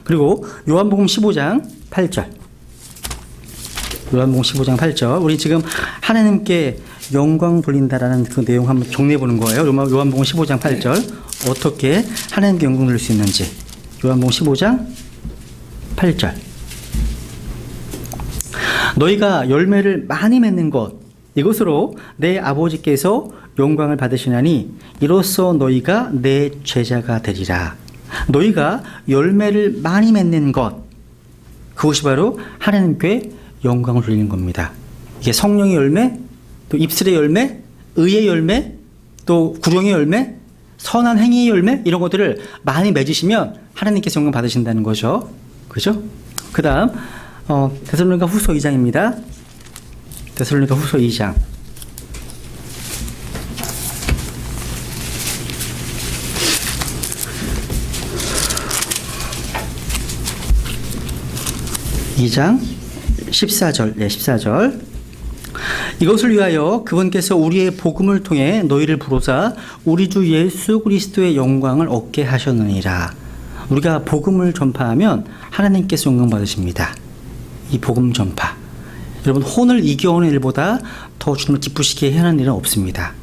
그리고 요한복음 15장 8절. 요한복음 15장 8절. 우리 지금 하나님께 영광 돌린다라는 그 내용 한번 정리해 보는 거예요. 요한복음 15장 8절. 어떻게 하나님께 영광 돌릴 수 있는지. 요한복음 15장 8절. 너희가 열매를 많이 맺는 것, 이것으로 내 아버지께서 영광을 받으시나니 이로써 너희가 내 제자가 되리라. 너희가 열매를 많이 맺는 것, 그것이 바로 하나님께 영광을 돌리는 겁니다. 이게 성령의 열매, 또 입술의 열매, 의의 열매, 또 구령의 열매, 선한 행위의 열매, 이런 것들을 많이 맺으시면 하나님께서 영광 받으신다는 거죠. 그죠? 그 다음 데살로니가 후서 2장입니다. 데살로니가 후서 2장. (2장) 14절. 네, 14절. 이것을 위하여 그분께서 우리의 복음을 통해 너희를 부르사 우리 주 예수 그리스도의 영광을 얻게 하셨느니라. 우리가 복음을 전파하면 하나님께서 영광 받으십니다. 이 복음 전파. 여러분, 혼을 이겨오는 일보다 더 주님을 기쁘시게 하는 일은 없습니다.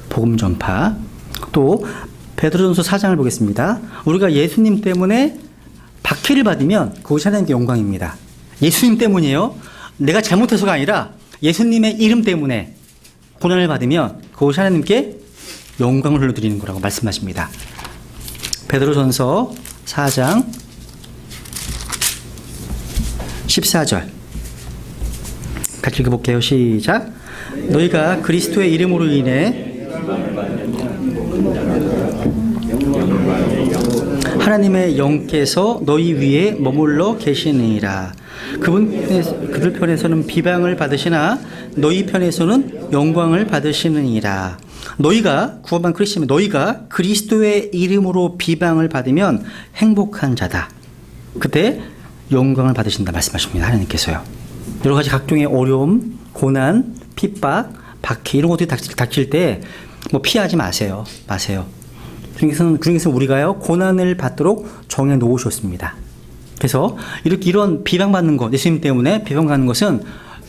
복음 전파. 또 베드로전서 4장을 보겠습니다. 우리가 예수님 때문에 박해를 받으면 그것이 하나님께 영광입니다. 예수님 때문이에요. 내가 잘못해서가 아니라 예수님의 이름 때문에 고난을 받으면 그것이 하나님께 영광을 흘려드리는 거라고 말씀하십니다. 베드로전서 4장 14절. 같이 읽어볼게요. 시작. 너희가 그리스도의 이름으로 인해 하나님의 영께서 너희 위에 머물러 계시니라. 그들 편에서는 비방을 받으시나 너희 편에서는 영광을 받으시느니라. 너희가 구원받은 크리스천이면 너희가 그리스도의 이름으로 비방을 받으면 행복한 자다. 그때 영광을 받으신다 말씀하십니다. 하나님께서요. 여러 가지 각종의 어려움, 고난, 핍박, 박해 이런 것들이 닥칠 때 피하지 마세요. 주님께서는 우리가요 고난을 받도록 정해 놓으셨습니다. 그래서 이런 비방받는 것, 예수님 때문에 비방받는 것은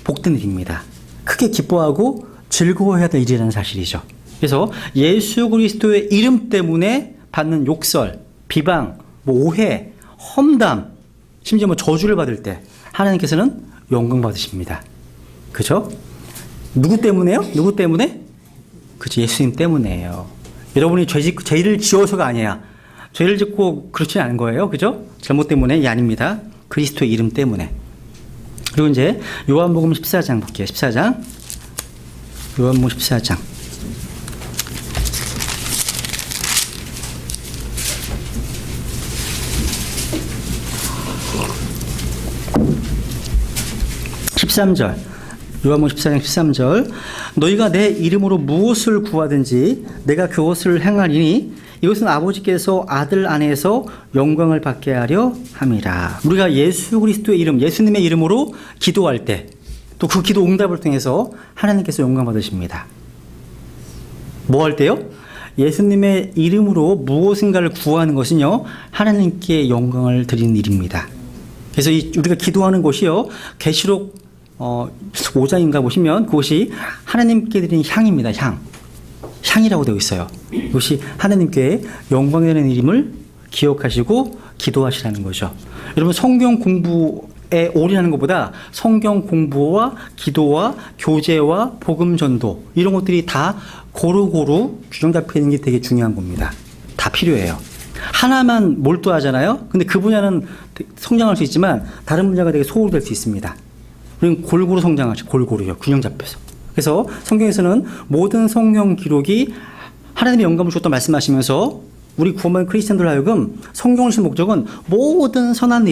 복된 일입니다. 크게 기뻐하고 즐거워해야 될 일이라는 사실이죠. 그래서 예수 그리스도의 이름 때문에 받는 욕설, 비방, 오해, 험담, 심지어 저주를 받을 때 하나님께서는 영광 받으십니다. 그죠? 누구 때문에요? 누구 때문에? 그죠? 예수님 때문에요. 여러분이 죄를 지어서가 아니야. 죄를 짓고 그렇지 않은 거예요. 그죠? 잘못 때문에 아닙니다. 그리스도의 이름 때문에. 그리고 이제 요한복음 14장 볼게요. 14장. 요한복음 14장. 요한복음 14장 13절. 너희가 내 이름으로 무엇을 구하든지 내가 그것을 행하리니 이것은 아버지께서 아들 안에서 영광을 받게 하려 함이라. 우리가 예수 그리스도의 이름, 예수님의 이름으로 기도할 때 또 그 기도 응답을 통해서 하나님께서 영광 받으십니다. 뭐 할 때요? 예수님의 이름으로 무엇인가를 구하는 것은요 하나님께 영광을 드리는 일입니다. 그래서 우리가 기도하는 곳이요 계시록 5장인가 보시면 그것이 하나님께 드리는 향입니다. 향이라고 되어 있어요. 이것이 하나님께 영광 되는 일임을 기억하시고 기도하시라는 거죠. 여러분, 성경 공부에 올인하는 것보다 성경 공부와 기도와 교제와 복음 전도 이런 것들이 다 고루고루 균형 잡혀 있는 게 되게 중요한 겁니다. 다 필요해요. 하나만 몰두하잖아요. 근데 그 분야는 성장할 수 있지만 다른 분야가 되게 소홀될 수 있습니다. 우리는 골고루 성장하죠. 골고루요. 균형 잡혀서. 그래서 성경에서는 모든 성경 기록이 하나님의 영감을 줬다 말씀하시면서 우리 구원받은 크리스천들 하여금 성경을 쓰는 목적은 모든 선한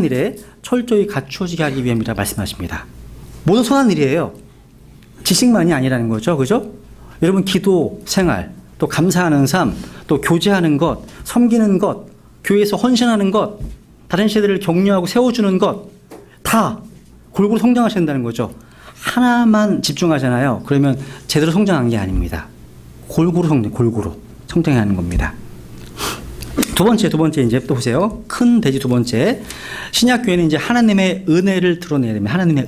일에 철저히 갖추어지게 하기 위함이라 말씀하십니다. 모든 선한 일이에요. 지식만이 아니라는 거죠. 그죠? 여러분 기도 생활, 또 감사하는 삶, 또 교제하는 것, 섬기는 것, 교회에서 헌신하는 것, 다른 세대를 격려하고 세워주는 것, 다 골고루 성장하셔야 된다는 거죠. 하나만 집중하잖아요. 그러면 제대로 성장한 게 아닙니다. 골고루 성장해야 하는 겁니다. 두 번째 이제 또 보세요. 큰 돼지 두 번째. 신약교회는 이제 하나님의 은혜를 드러내야 됩니다. 하나님의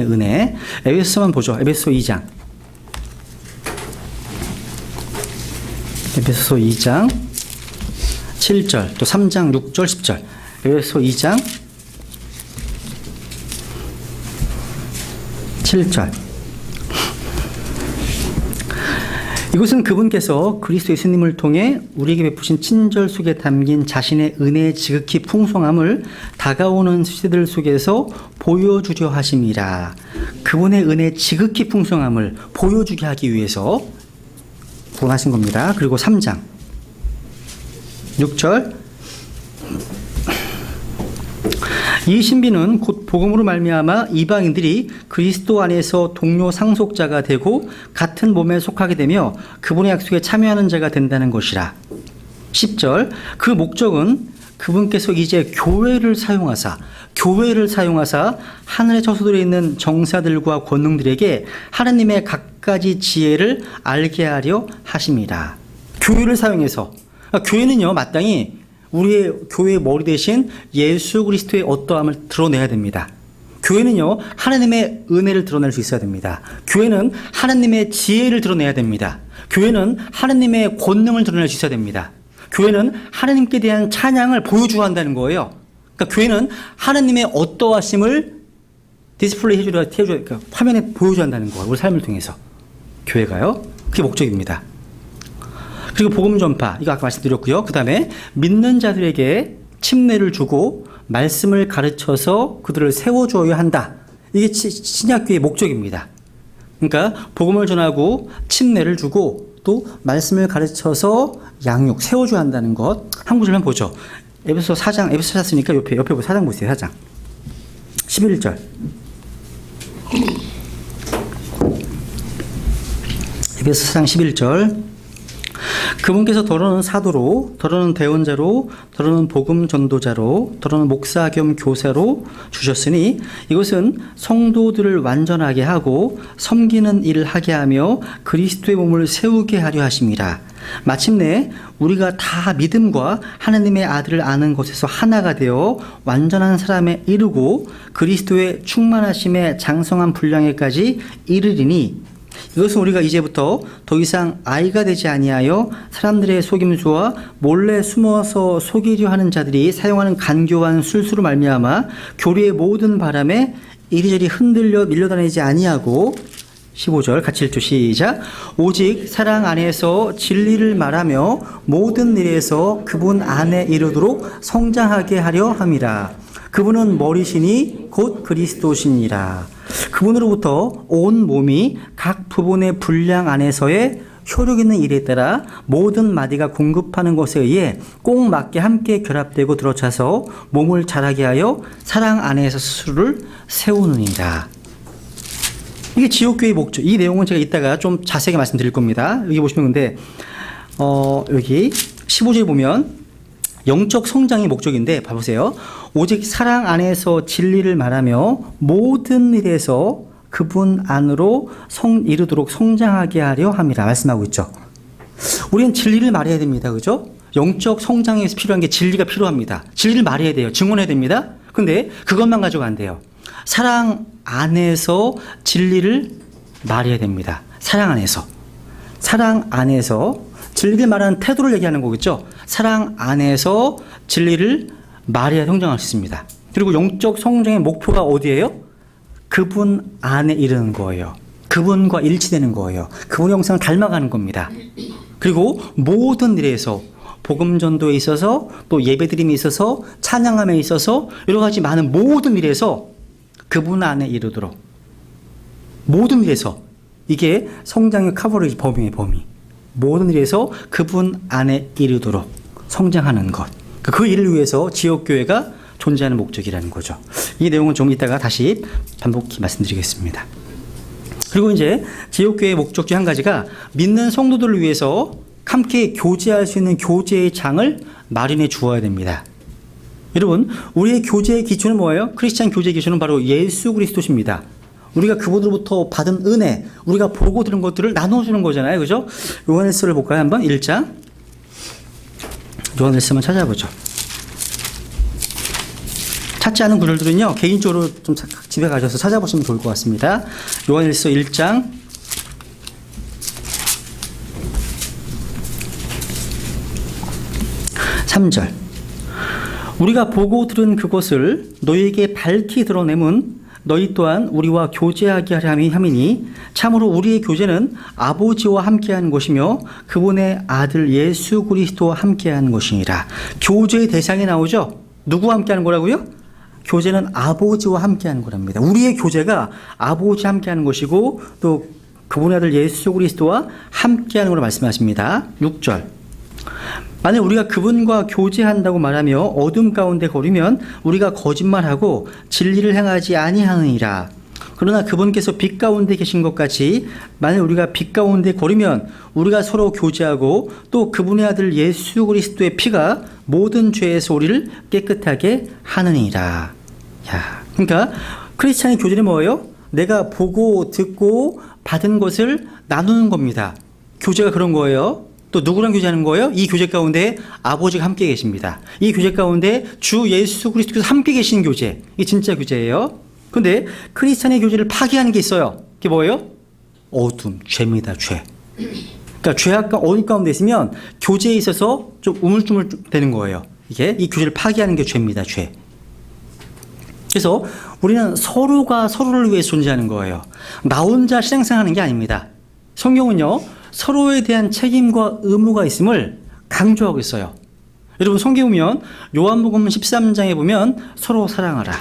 은혜. 에베소서만 보죠. 에베소 2장. 에베소 2장 7절, 또 3장 6절, 10절. 에베소 2장 7절. 이것은 그분께서 그리스도 예수님을 통해 우리에게 베푸신 친절 속에 담긴 자신의 은혜의 지극히 풍성함을 다가오는 시대들 속에서 보여주려 하심이라. 그분의 은혜의 지극히 풍성함을 보여주게 하기 위해서 구원하신 겁니다. 그리고 3장 6절. 이 신비는 곧 복음으로 말미암아 이방인들이 그리스도 안에서 동료 상속자가 되고 같은 몸에 속하게 되며 그분의 약속에 참여하는 자가 된다는 것이라. 10절. 그 목적은 그분께서 이제 교회를 사용하사 하늘의 처소들에 있는 정사들과 권능들에게 하나님의 각가지 지혜를 알게 하려 하심이라. 교회를 사용해서, 교회는요 마땅히 우리의 교회의 머리 대신 예수 그리스도의 어떠함을 드러내야 됩니다. 교회는요 하나님의 은혜를 드러낼 수 있어야 됩니다. 교회는 하나님의 지혜를 드러내야 됩니다. 교회는 하나님의 권능을 드러낼 수 있어야 됩니다. 교회는 하나님께 대한 찬양을 보여주어야 한다는 거예요. 그러니까 교회는 하나님의 어떠하심을 디스플레이 해줘야, 그러니까 화면에 보여줘야 한다는 거예요. 우리 삶을 통해서. 교회가요. 그게 목적입니다. 그리고 복음 전파, 이거 아까 말씀드렸고요. 그 다음에 믿는 자들에게 침례를 주고 말씀을 가르쳐서 그들을 세워줘야 한다. 이게 신약교회의 목적입니다. 그러니까 복음을 전하고 침례를 주고 또 말씀을 가르쳐서 양육, 세워줘야 한다는 것. 한 구절만 보죠. 에베소 4장, 에베소 찾았으니까 옆에 4장 보세요. 4장 11절. 에베소 4장 11절. 그분께서 더러는 사도로, 더러는 대언자로, 더러는 복음 전도자로, 더러는 목사 겸 교사로 주셨으니 이것은 성도들을 완전하게 하고 섬기는 일을 하게 하며 그리스도의 몸을 세우게 하려 하심이라. 마침내 우리가 다 믿음과 하나님의 아들을 아는 것에서 하나가 되어 완전한 사람에 이르고 그리스도의 충만하심의 장성한 분량에까지 이르리니 이것은 우리가 이제부터 더 이상 아이가 되지 아니하여 사람들의 속임수와 몰래 숨어서 속이려 하는 자들이 사용하는 간교한 술수로 말미암아 교리의 모든 바람에 이리저리 흔들려 밀려다니지 아니하고 15절 같이 읽죠. 시작. 오직 사랑 안에서 진리를 말하며 모든 일에서 그분 안에 이르도록 성장하게 하려 함이라. 그분은 머리시니 곧 그리스도시니라. 그분으로부터 온 몸이 각 부분의 분량 안에서의 효력 있는 일에 따라 모든 마디가 공급하는 것에 의해 꼭 맞게 함께 결합되고 들어차서 몸을 자라게 하여 사랑 안에서 스스로를 세우느니라. 이게 지옥교회의 목적. 이 내용은 제가 이따가 좀 자세하게 말씀드릴 겁니다. 여기 보시면 근데 여기 15절에 보면 영적 성장이 목적인데 봐보세요. 오직 사랑 안에서 진리를 말하며 모든 일에서 그분 안으로 이르도록 성장하게 하려 함이라 말씀하고 있죠. 우리는 진리를 말해야 됩니다. 그죠? 영적 성장에 위해서 필요한 게 진리가 필요합니다. 진리를 말해야 돼요. 증언해야 됩니다. 근데 그것만 가지고 안 돼요. 사랑 안에서 진리를 말해야 됩니다. 사랑 안에서 진리를 말하는 태도를 얘기하는 거겠죠. 사랑 안에서 진리를 말해야 성장할 수 있습니다. 그리고 영적 성장의 목표가 어디예요? 그분 안에 이르는 거예요. 그분과 일치되는 거예요. 그분의 형상을 닮아가는 겁니다. 그리고 모든 일에서 복음 전도에 있어서 또 예배드림에 있어서 찬양함에 있어서 여러 가지 많은 모든 일에서 그분 안에 이르도록 모든 일에서 이게 성장의 커버리지 범위의 범위 모든 일에서 그분 안에 이르도록 성장하는 것 그 일을 위해서 지역교회가 존재하는 목적이라는 거죠. 이 내용은 좀 이따가 다시 반복히 말씀드리겠습니다. 그리고 이제 지역교회의 목적 중 한 가지가 믿는 성도들을 위해서 함께 교제할 수 있는 교제의 장을 마련해 주어야 됩니다. 여러분, 우리의 교제의 기초는 뭐예요? 크리스찬 교제의 기초는 바로 예수 그리스도십니다. 우리가 그분으로부터 받은 은혜, 우리가 보고 들은 것들을 나눠주는 거잖아요. 그죠? 요한일서를 볼까요? 한번 1장. 요한일서 한번 찾아보죠. 찾지 않은 구절들은요, 개인적으로 좀 집에 가셔서 찾아보시면 좋을 것 같습니다. 요한일서 1장. 3절. 우리가 보고 들은 그것을 너희에게 밝히 드러내면 너희 또한 우리와 교제하게 하려 함이니 참으로 우리의 교제는 아버지와 함께하는 것이며 그분의 아들 예수 그리스도와 함께하는 것이니라. 교제의 대상이 나오죠. 누구와 함께하는 거라고요? 교제는 아버지와 함께하는 거랍니다. 우리의 교제가 아버지와 함께하는 것이고 또 그분의 아들 예수 그리스도와 함께하는 걸로 말씀하십니다. 6절. 만약 우리가 그분과 교제한다고 말하며 어둠 가운데 거리면 우리가 거짓말하고 진리를 행하지 아니하느니라. 그러나 그분께서 빛 가운데 계신 것 같이 만약 우리가 빛 가운데 거리면 우리가 서로 교제하고 또 그분의 아들 예수 그리스도의 피가 모든 죄에서 우리를 깨끗하게 하느니라. 야, 그러니까 크리스찬의 교제는 뭐예요? 내가 보고 듣고 받은 것을 나누는 겁니다. 교제가 그런 거예요. 또 누구랑 교제하는 거예요? 이 교제 가운데 아버지가 함께 계십니다. 이 교제 가운데 주 예수 그리스도께서 함께 계신 교제. 이게 진짜 교제예요. 근데 크리스찬의 교제를 파괴하는 게 있어요. 그게 뭐예요? 어둠, 죄입니다. 죄. 그러니까 죄악과 어둠 가운데 있으면 교제에 있어서 좀 우물쭈물 되는 거예요. 이게 이 교제를 파괴하는 게 죄입니다. 죄. 그래서 우리는 서로가 서로를 위해 존재하는 거예요. 나 혼자 신앙생활하는 게 아닙니다. 성경은요, 서로에 대한 책임과 의무가 있음을 강조하고 있어요. 여러분 성경 보면 요한복음 13장에 보면 서로 사랑하라.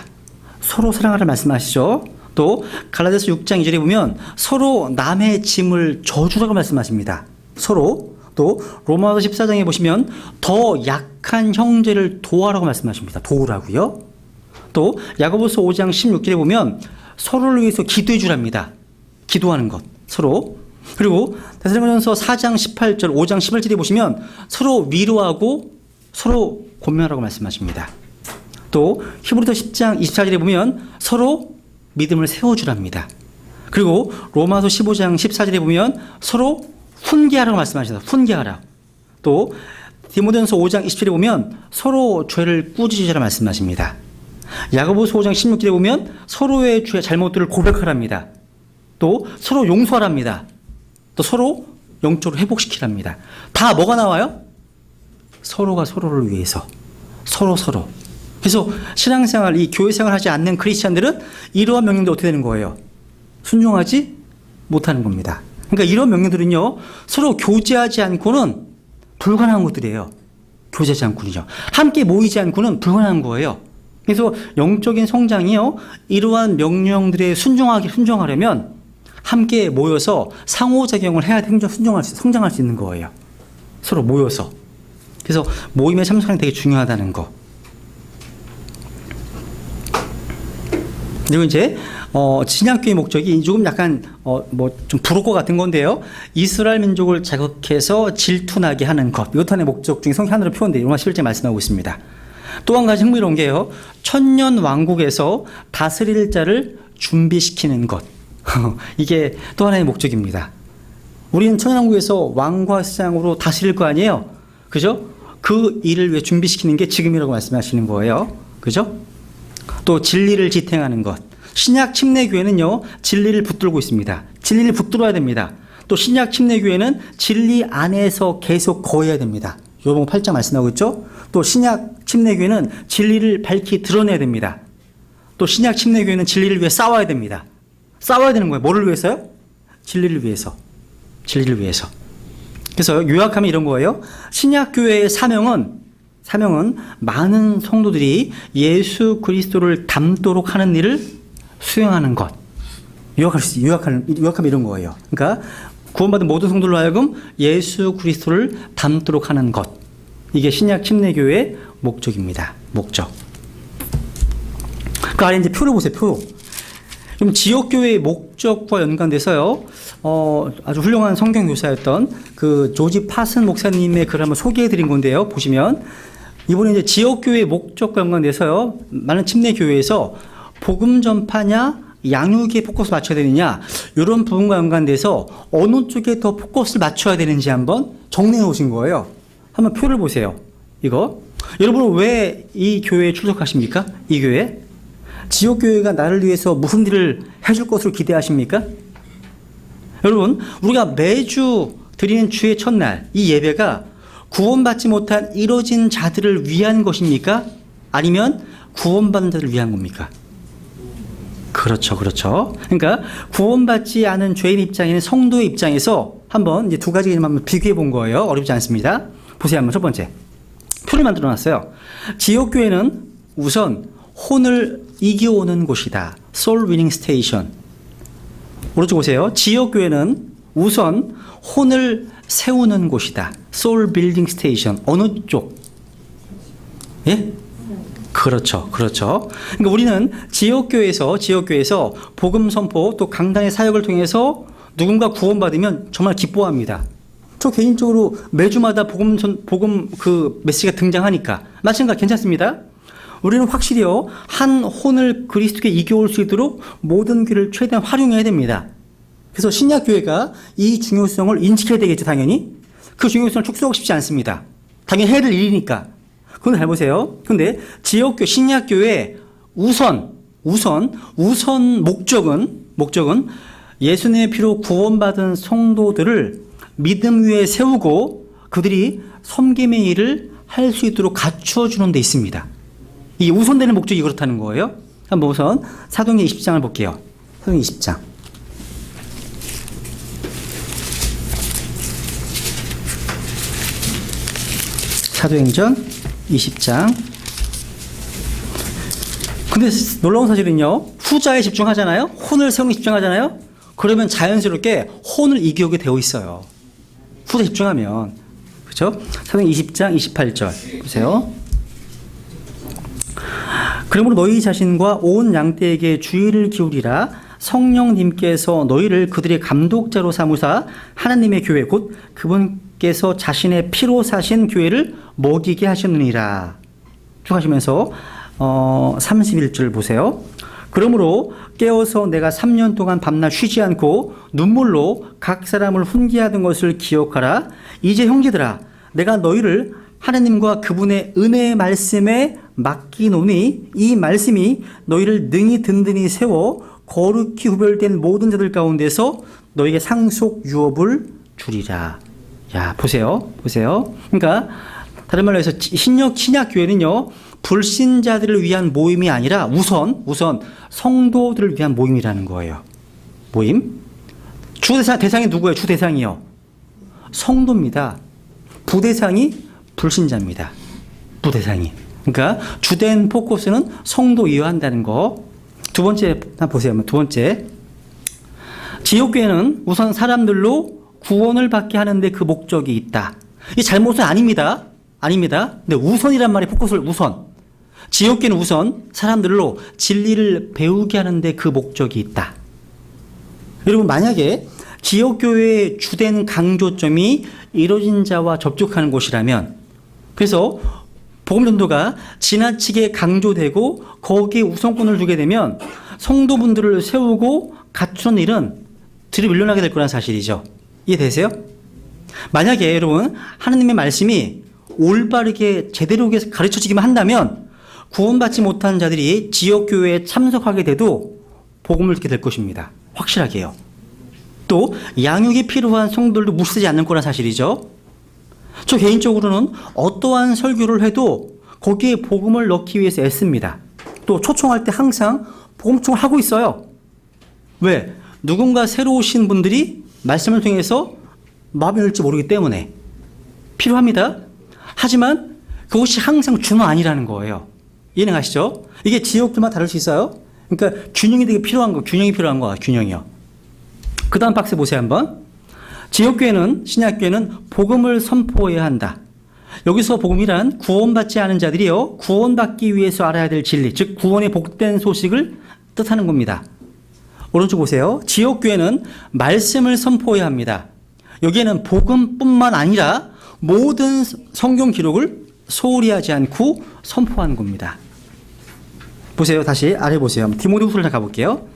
서로 사랑하라 말씀하시죠. 또 갈라디아서 6장 2절에 보면 서로 남의 짐을 져주라고 말씀하십니다. 서로. 또 로마서 14장에 보시면 더 약한 형제를 도와라고 말씀하십니다. 도우라고요. 또 야고보서 5장 16절에 보면 서로를 위해서 기도해 주랍니다. 기도하는 것. 서로. 그리고 데살로니가전서 4장 18절, 5장 11절에 보시면 서로 위로하고 서로 권면하라고 말씀하십니다. 또 히브리서 10장 24절에 보면 서로 믿음을 세워주랍니다. 그리고 로마서 15장 14절에 보면 서로 훈계하라고 말씀하십니다. 훈계하라. 또 디모데전서 5장 27절에 보면 서로 죄를 꾸짖으라 말씀하십니다. 야고보서 5장 16절에 보면 서로의 죄 잘못들을 고백하랍니다. 또 서로 용서하랍니다. 또 서로 영적으로 회복시키랍니다. 다 뭐가 나와요? 서로가 서로를 위해서. 서로. 그래서 신앙생활, 이 교회생활 하지 않는 크리스찬들은 이러한 명령도 어떻게 되는 거예요? 순종하지 못하는 겁니다. 그러니까 이런 명령들은요, 서로 교제하지 않고는 불가능한 것들이에요. 교제하지 않고는요. 함께 모이지 않고는 불가능한 거예요. 그래서 영적인 성장이요, 이러한 명령들에 순종하려면 함께 모여서 상호작용을 해야 성장할 수 있는 거예요. 서로 모여서. 그래서 모임에 참석하는 게 되게 중요하다는 거. 그리고 이제 신약교의 목적이 조금 약간 좀 부러울 것 같은 건데요. 이스라엘 민족을 자극해서 질투나게 하는 것. 이것도 하나의 목적 중에 성경 하나로 표현되어 로마 11장에 말씀하고 있습니다. 또 한 가지 흥미로운 게요. 천년 왕국에서 다스릴 자를 준비시키는 것. 이게 또 하나의 목적입니다. 우리는 천연왕국에서 왕과 세상으로 다스릴 거 아니에요? 그죠? 그 일을 위해 준비시키는 게 지금이라고 말씀하시는 거예요. 그죠? 또 진리를 지탱하는 것. 신약 침례교회는요, 진리를 붙들고 있습니다. 진리를 붙들어야 됩니다. 또 신약 침례교회는 진리 안에서 계속 거해야 됩니다. 요번 8장 말씀하고 있죠? 또 신약 침례교회는 진리를 밝히 드러내야 됩니다. 또 신약 침례교회는 진리를 위해 싸워야 됩니다. 싸워야 되는 거예요. 뭐를 위해서요? 진리를 위해서. 진리를 위해서. 그래서 요약하면 이런 거예요. 신약교회의 사명은 많은 성도들이 예수 그리스도를 닮도록 하는 일을 수행하는 것. 요약하면 이런 거예요. 그러니까 구원받은 모든 성도들로 하여금 예수 그리스도를 닮도록 하는 것. 이게 신약 침례교회의 목적입니다. 목적. 그 아래 이제 표를 보세요. 표. 좀 지역교회의 목적과 연관돼서요. 아주 훌륭한 성경 교사였던 그 조지 파슨 목사님의 글을 한번 소개해 드린 건데요. 보시면 이번에 이제 지역교회의 목적과 연관돼서요. 많은 침례교회에서 복음 전파냐 양육에 포커스 맞춰야 되느냐 이런 부분과 연관돼서 어느 쪽에 더 포커스를 맞춰야 되는지 한번 정리해 오신 거예요. 한번 표를 보세요. 이거 여러분은 왜 이 교회에 출석하십니까? 이 교회? 지역교회가 나를 위해서 무슨 일을 해줄 것으로 기대하십니까? 여러분, 우리가 매주 드리는 주의 첫날 이 예배가 구원받지 못한 이뤄진 자들을 위한 것입니까? 아니면 구원받은 자들을 위한 겁니까? 그렇죠. 그러니까 구원받지 않은 죄인 입장에는 성도의 입장에서 한번 이제 두 가지 개념 한번 비교해 본 거예요. 어렵지 않습니다. 보세요. 한번 첫 번째. 표를 만들어 놨어요. 지역교회는 우선 혼을 이겨오는 곳이다. Soul winning station. 오른쪽 보세요. 지역교회는 우선 혼을 세우는 곳이다. Soul building station. 어느 쪽? 예? 그렇죠. 그러니까 우리는 지역교회에서 복음 선포 또 강단의 사역을 통해서 누군가 구원받으면 정말 기뻐합니다. 저 개인적으로 매주마다 복음 그 메시지가 등장하니까 마찬가지 괜찮습니다. 우리는 확실히요 한 혼을 그리스도께 이겨올 수 있도록 모든 길을 최대한 활용해야 됩니다. 그래서 신약교회가 이 중요성을 인식해야 되겠죠. 당연히 그 중요성을 축소하고 싶지 않습니다. 당연히 해야 될 일이니까. 그건 잘 보세요. 근데 지역교회 신약교회 우선 목적은 예수님의 피로 구원받은 성도들을 믿음 위에 세우고 그들이 섬김의 일을 할 수 있도록 갖추어 주는 데 있습니다. 이 우선되는 목적이 그렇다는 거예요. 한번 우선 사도행전 20장을 볼게요. 사도행전 20장. 사도행전 20장. 근데 놀라운 사실은요. 후자에 집중하잖아요. 혼을 세우는 데 집중하잖아요. 그러면 자연스럽게 혼을 이겨오게 되어 있어요. 후자에 집중하면. 그렇죠? 사도행전 20장 28절. 보세요. 그러므로 너희 자신과 온 양떼에게 주의를 기울이라. 성령님께서 너희를 그들의 감독자로 삼으사 하나님의 교회 곧 그분께서 자신의 피로 사신 교회를 먹이게 하셨느니라. 쭉 하시면서 31절 보세요. 그러므로 깨어서 내가 3년 동안 밤낮 쉬지 않고 눈물로 각 사람을 훈계하던 것을 기억하라. 이제 형제들아 내가 너희를 하나님과 그분의 은혜의 말씀에 맡기노니 이 말씀이 너희를 능히 든든히 세워 거룩히 구별된 모든 자들 가운데서 너희에게 상속 유업을 주리라. 야, 보세요. 그러니까 다른 말로 해서 신약 교회는요 불신자들을 위한 모임이 아니라 우선 성도들을 위한 모임이라는 거예요. 모임. 대상이 누구예요? 주 대상이요. 성도입니다. 부대상이 불신자입니다. 부대상이. 그러니까 주된 포커스는 성도이어야 한다는 거. 두 번째 보세요. 두 번째. 지역교회는 우선 사람들로 구원을 받게 하는데 그 목적이 있다. 이 잘못은 아닙니다. 근데 우선이란 말이 포커스를 우선. 지역교회는 우선 사람들로 진리를 배우게 하는데 그 목적이 있다. 여러분 만약에 지역교회의 주된 강조점이 이뤄진 자와 접촉하는 곳이라면 그래서 복음전도가 지나치게 강조되고 거기에 우선권을 두게 되면 성도분들을 세우고 갖추는 일은 들이 밀려나게 될 거라는 사실이죠. 이해되세요? 만약에 여러분 하나님의 말씀이 올바르게 제대로 가르쳐지기만 한다면 구원받지 못한 자들이 지역교회에 참석하게 돼도 복음을 듣게 될 것입니다. 확실하게요. 또 양육이 필요한 성도들도 무시하지 않는 거란 사실이죠. 저 개인적으로는 어떠한 설교를 해도 거기에 복음을 넣기 위해서 애씁니다. 또 초청할 때 항상 복음 초청을 하고 있어요. 왜? 누군가 새로 오신 분들이 말씀을 통해서 마음이 열지 모르기 때문에 필요합니다. 하지만 그것이 항상 주는 아니라는 거예요. 이해가시죠? 이게 지역들만 다를 수 있어요. 그러니까 균형이 되게 필요한 거, 균형이 필요한 거야, 균형이요. 그 다음 박스 보세요, 한번. 지역교회는, 신약교회는 복음을 선포해야 한다. 여기서 복음이란 구원받지 않은 자들이요, 구원받기 위해서 알아야 될 진리, 즉 구원의 복된 소식을 뜻하는 겁니다. 오른쪽 보세요. 지역교회는 말씀을 선포해야 합니다. 여기에는 복음뿐만 아니라 모든 성경 기록을 소홀히 하지 않고 선포하는 겁니다. 보세요. 다시 아래 보세요. 디모데후서를 가볼게요.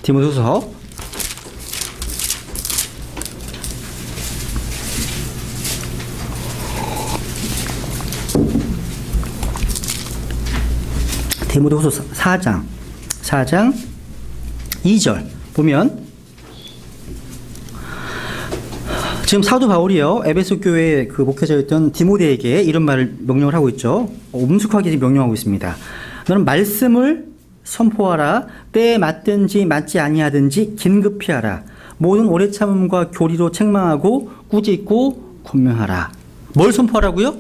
디모데후서 4장 2절 보면 지금 사도 바울이요, 에베소 교회 그 목회자였던 디모데에게 이런 말을 명령을 하고 있죠. 엄숙하게 명령하고 있습니다. 너는 말씀을 선포하라. 때에 맞든지 맞지 아니하든지 긴급히 하라. 모든 오래 참음과 교리로 책망하고 꾸짖고 권면하라. 뭘 선포하라고요?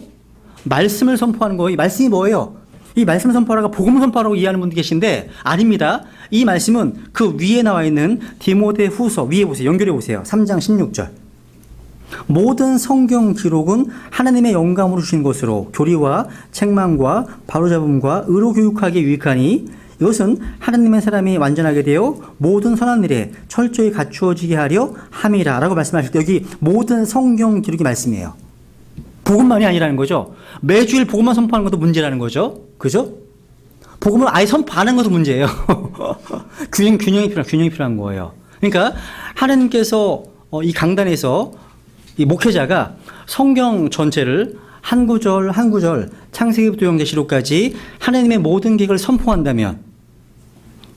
말씀을 선포하는 거예요. 이 말씀이 뭐예요? 이 말씀을 선포하라가 복음을 선포하라고 이해하는 분들 계신데 아닙니다. 이 말씀은 그 위에 나와 있는 디모데 후서 위에 보세요. 연결해 보세요. 3장 16절. 모든 성경 기록은 하나님의 영감으로 주신 것으로 교리와 책망과 바로잡음과 의로 교육하기에 유익하니 이것은 하나님의 사람이 완전하게 되어 모든 선한 일에 철저히 갖추어지게 하려 함이라 라고 말씀하실 때 여기 모든 성경 기록이 말씀이에요. 복음만이 아니라는 거죠. 매주일 복음만 선포하는 것도 문제라는 거죠. 그죠? 복음을 아예 선포하는 것도 문제예요. 균형이 필요한 거예요. 그러니까 하나님께서 이 강단에서 이 목회자가 성경 전체를 한 구절 한 구절 창세기부터 요한계시록까지 하나님의 모든 계획을 선포한다면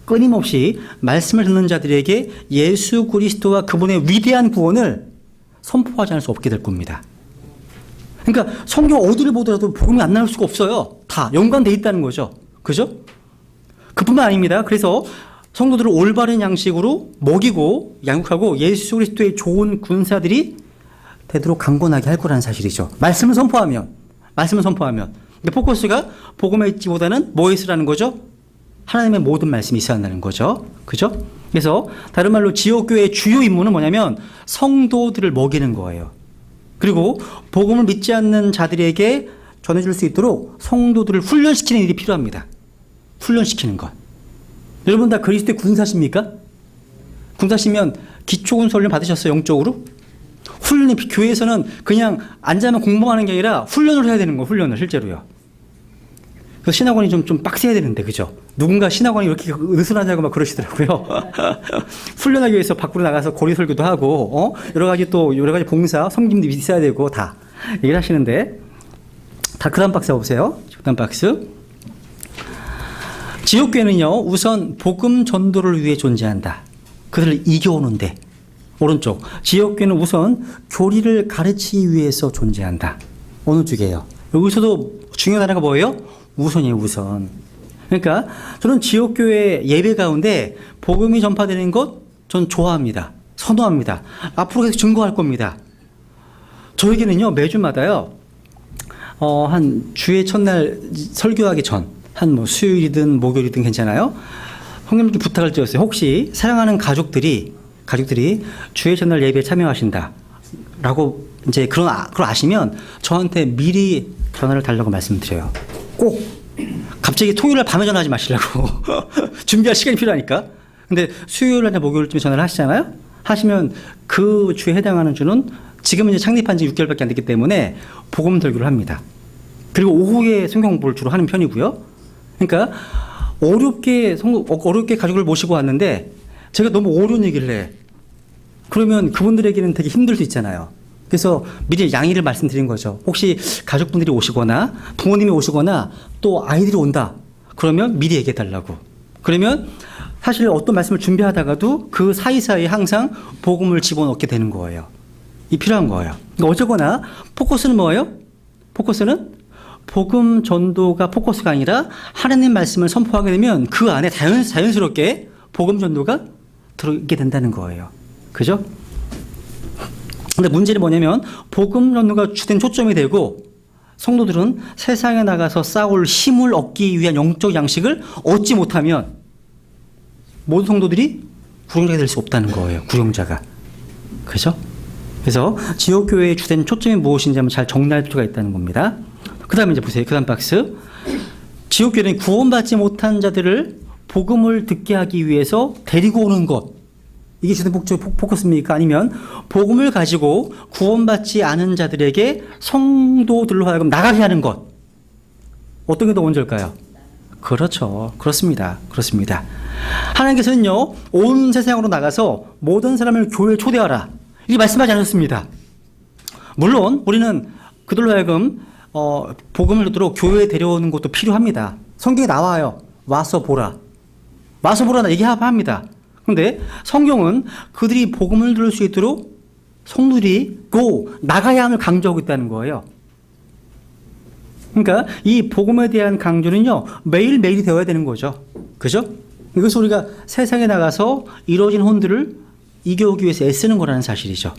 끊임없이 말씀을 듣는 자들에게 예수 그리스도와 그분의 위대한 구원을 선포하지 않을 수 없게 될 겁니다. 그러니까 성경 어디를 보더라도 복음이 안 나올 수가 없어요. 다 연관되어 있다는 거죠. 그죠? 그뿐만 아닙니다. 그래서 성도들을 올바른 양식으로 먹이고 양육하고 예수 그리스도의 좋은 군사들이 되도록 강건하게 할 거라는 사실이죠. 말씀을 선포하면. 그러니까 포커스가 복음에 있지보다는 뭐에 있으라는 거죠? 하나님의 모든 말씀이 있어야 한다는 거죠. 그죠? 그래서 다른 말로 지역교회의 주요 임무는 뭐냐면 성도들을 먹이는 거예요. 그리고 복음을 믿지 않는 자들에게 전해줄 수 있도록 성도들을 훈련시키는 일이 필요합니다. 훈련시키는 것. 여러분 다 그리스도의 군사십니까? 군사시면 기초군사훈련 받으셨어요? 영적으로? 훈련이 교회에서는 그냥 앉아만 공부하는 게 아니라 훈련을 해야 되는 거예요. 훈련을 실제로요. 그래서 신학원이 좀 빡세야 되는데 그죠? 누군가 신학원이 이렇게 느슨하냐고 막 그러시더라고요. 훈련하기 위해서 밖으로 나가서 거리 설교도 하고 여러 가지 봉사 성김도 있어야 되고 다 얘기를 하시는데 다 그다음 박스 보세요. 그다음 박스. 지옥교회는요 우선 복음 전도를 위해 존재한다. 그들을 이겨오는데. 오른쪽 지역교회는 우선 교리를 가르치기 위해서 존재한다. 어느 쪽이에요? 여기서도 중요한 단어가 뭐예요? 우선이에요. 우선. 그러니까 저는 지역교회 예배 가운데 복음이 전파되는 것 전 좋아합니다. 선호합니다. 앞으로 계속 증거할 겁니다. 저에게는요 매주마다요 한 주의 첫날 설교하기 전 한 뭐 수요일이든 목요일이든 괜찮아요. 형님께 부탁을 드렸어요. 혹시 사랑하는 가족들이 주의 첫날 예배에 참여하신다 라고 이제 그걸 아시면 저한테 미리 전화를 달라고 말씀드려요. 꼭 갑자기 토요일날 밤에 전화하지 마시려고 준비할 시간이 필요하니까. 근데 수요일날 목요일쯤에 전화를 하시잖아요. 하시면 그 주에 해당하는 주는 지금은 이제 창립한 지 6개월밖에 안 됐기 때문에 복음 설교를 합니다. 그리고 오후에 성경 공부를 주로 하는 편이고요. 그러니까 어렵게 가족을 모시고 왔는데 제가 너무 어려운 얘기를 해. 그러면 그분들에게는 되게 힘들 수 있잖아요. 그래서 미리 양해를 말씀드린 거죠. 혹시 가족분들이 오시거나 부모님이 오시거나 또 아이들이 온다. 그러면 미리 얘기해 달라고. 그러면 사실 어떤 말씀을 준비하다가도 그 사이사이에 항상 복음을 집어넣게 되는 거예요. 이 필요한 거예요. 그러니까 어쨌거나 포커스는 뭐예요? 포커스는 복음 전도가 포커스가 아니라 하나님 말씀을 선포하게 되면 그 안에 자연스럽게 복음 전도가 들어있게 된다는 거예요. 그죠? 근데 문제는 뭐냐면 복음 전도가 주된 초점이 되고 성도들은 세상에 나가서 싸울 힘을 얻기 위한 영적 양식을 얻지 못하면 모든 성도들이 구령자가 될 수 없다는 거예요. 구령자가. 그죠? 그래서 지역교회의 주된 초점이 무엇인지 한번 잘 정리할 필요가 있다는 겁니다. 그 다음에 이제 보세요. 그 다음 박스. 지역교회는 구원받지 못한 자들을 복음을 듣게 하기 위해서 데리고 오는 것. 이게 주된 포커스입니까? 아니면 복음을 가지고 구원받지 않은 자들에게 성도들로 하여금 나가게 하는 것. 어떤 게 더 먼저일까요? 그렇죠. 그렇습니다. 그렇습니다. 하나님께서는요, 온 세상으로 나가서 모든 사람을 교회에 초대하라. 이렇게 말씀하지 않았습니다. 물론 우리는 그들로 하여금 복음을 듣도록 교회에 데려오는 것도 필요합니다. 성경에 나와요. 와서 보라. 와서 보라 얘기합니다. 그런데 성경은 그들이 복음을 들을 수 있도록 성도들이 나가야 함을 강조하고 있다는 거예요. 그러니까 이 복음에 대한 강조는요, 매일매일이 되어야 되는 거죠. 그죠? 이것을 우리가 세상에 나가서 이루어진 혼들을 이겨오기 위해서 애쓰는 거라는 사실이죠.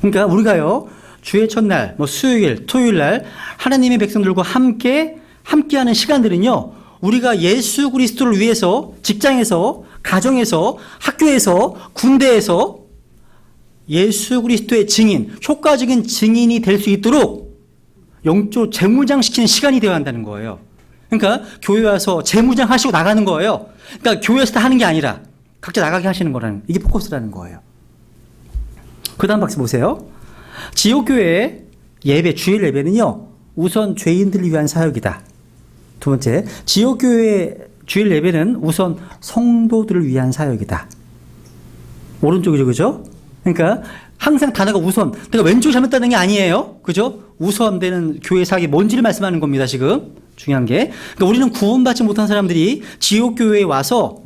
그러니까 우리가요, 주의 첫날, 수요일, 토요일 날 하나님의 백성들과 함께하는 시간들은요, 우리가 예수 그리스도를 위해서 직장에서, 가정에서, 학교에서, 군대에서 예수 그리스도의 증인, 효과적인 증인이 될 수 있도록 영적으로 재무장시키는 시간이 되어야 한다는 거예요. 그러니까 교회 와서 재무장하시고 나가는 거예요. 그러니까 교회에서 다 하는 게 아니라 각자 나가게 하시는 거라는, 이게 포커스라는 거예요. 그 다음 박스 보세요. 지역교회의 예배, 주일 예배는요, 우선 죄인들을 위한 사역이다. 두 번째, 지역교회의 주일 예배는 우선 성도들을 위한 사역이다. 오른쪽이죠, 그죠? 그러니까 항상 단어가 우선, 내가 왼쪽이 잘못되는 게 아니에요. 그죠? 우선되는 교회 사역이 뭔지를 말씀하는 겁니다, 지금. 중요한 게. 그러니까 우리는 구원받지 못한 사람들이 지역교회에 와서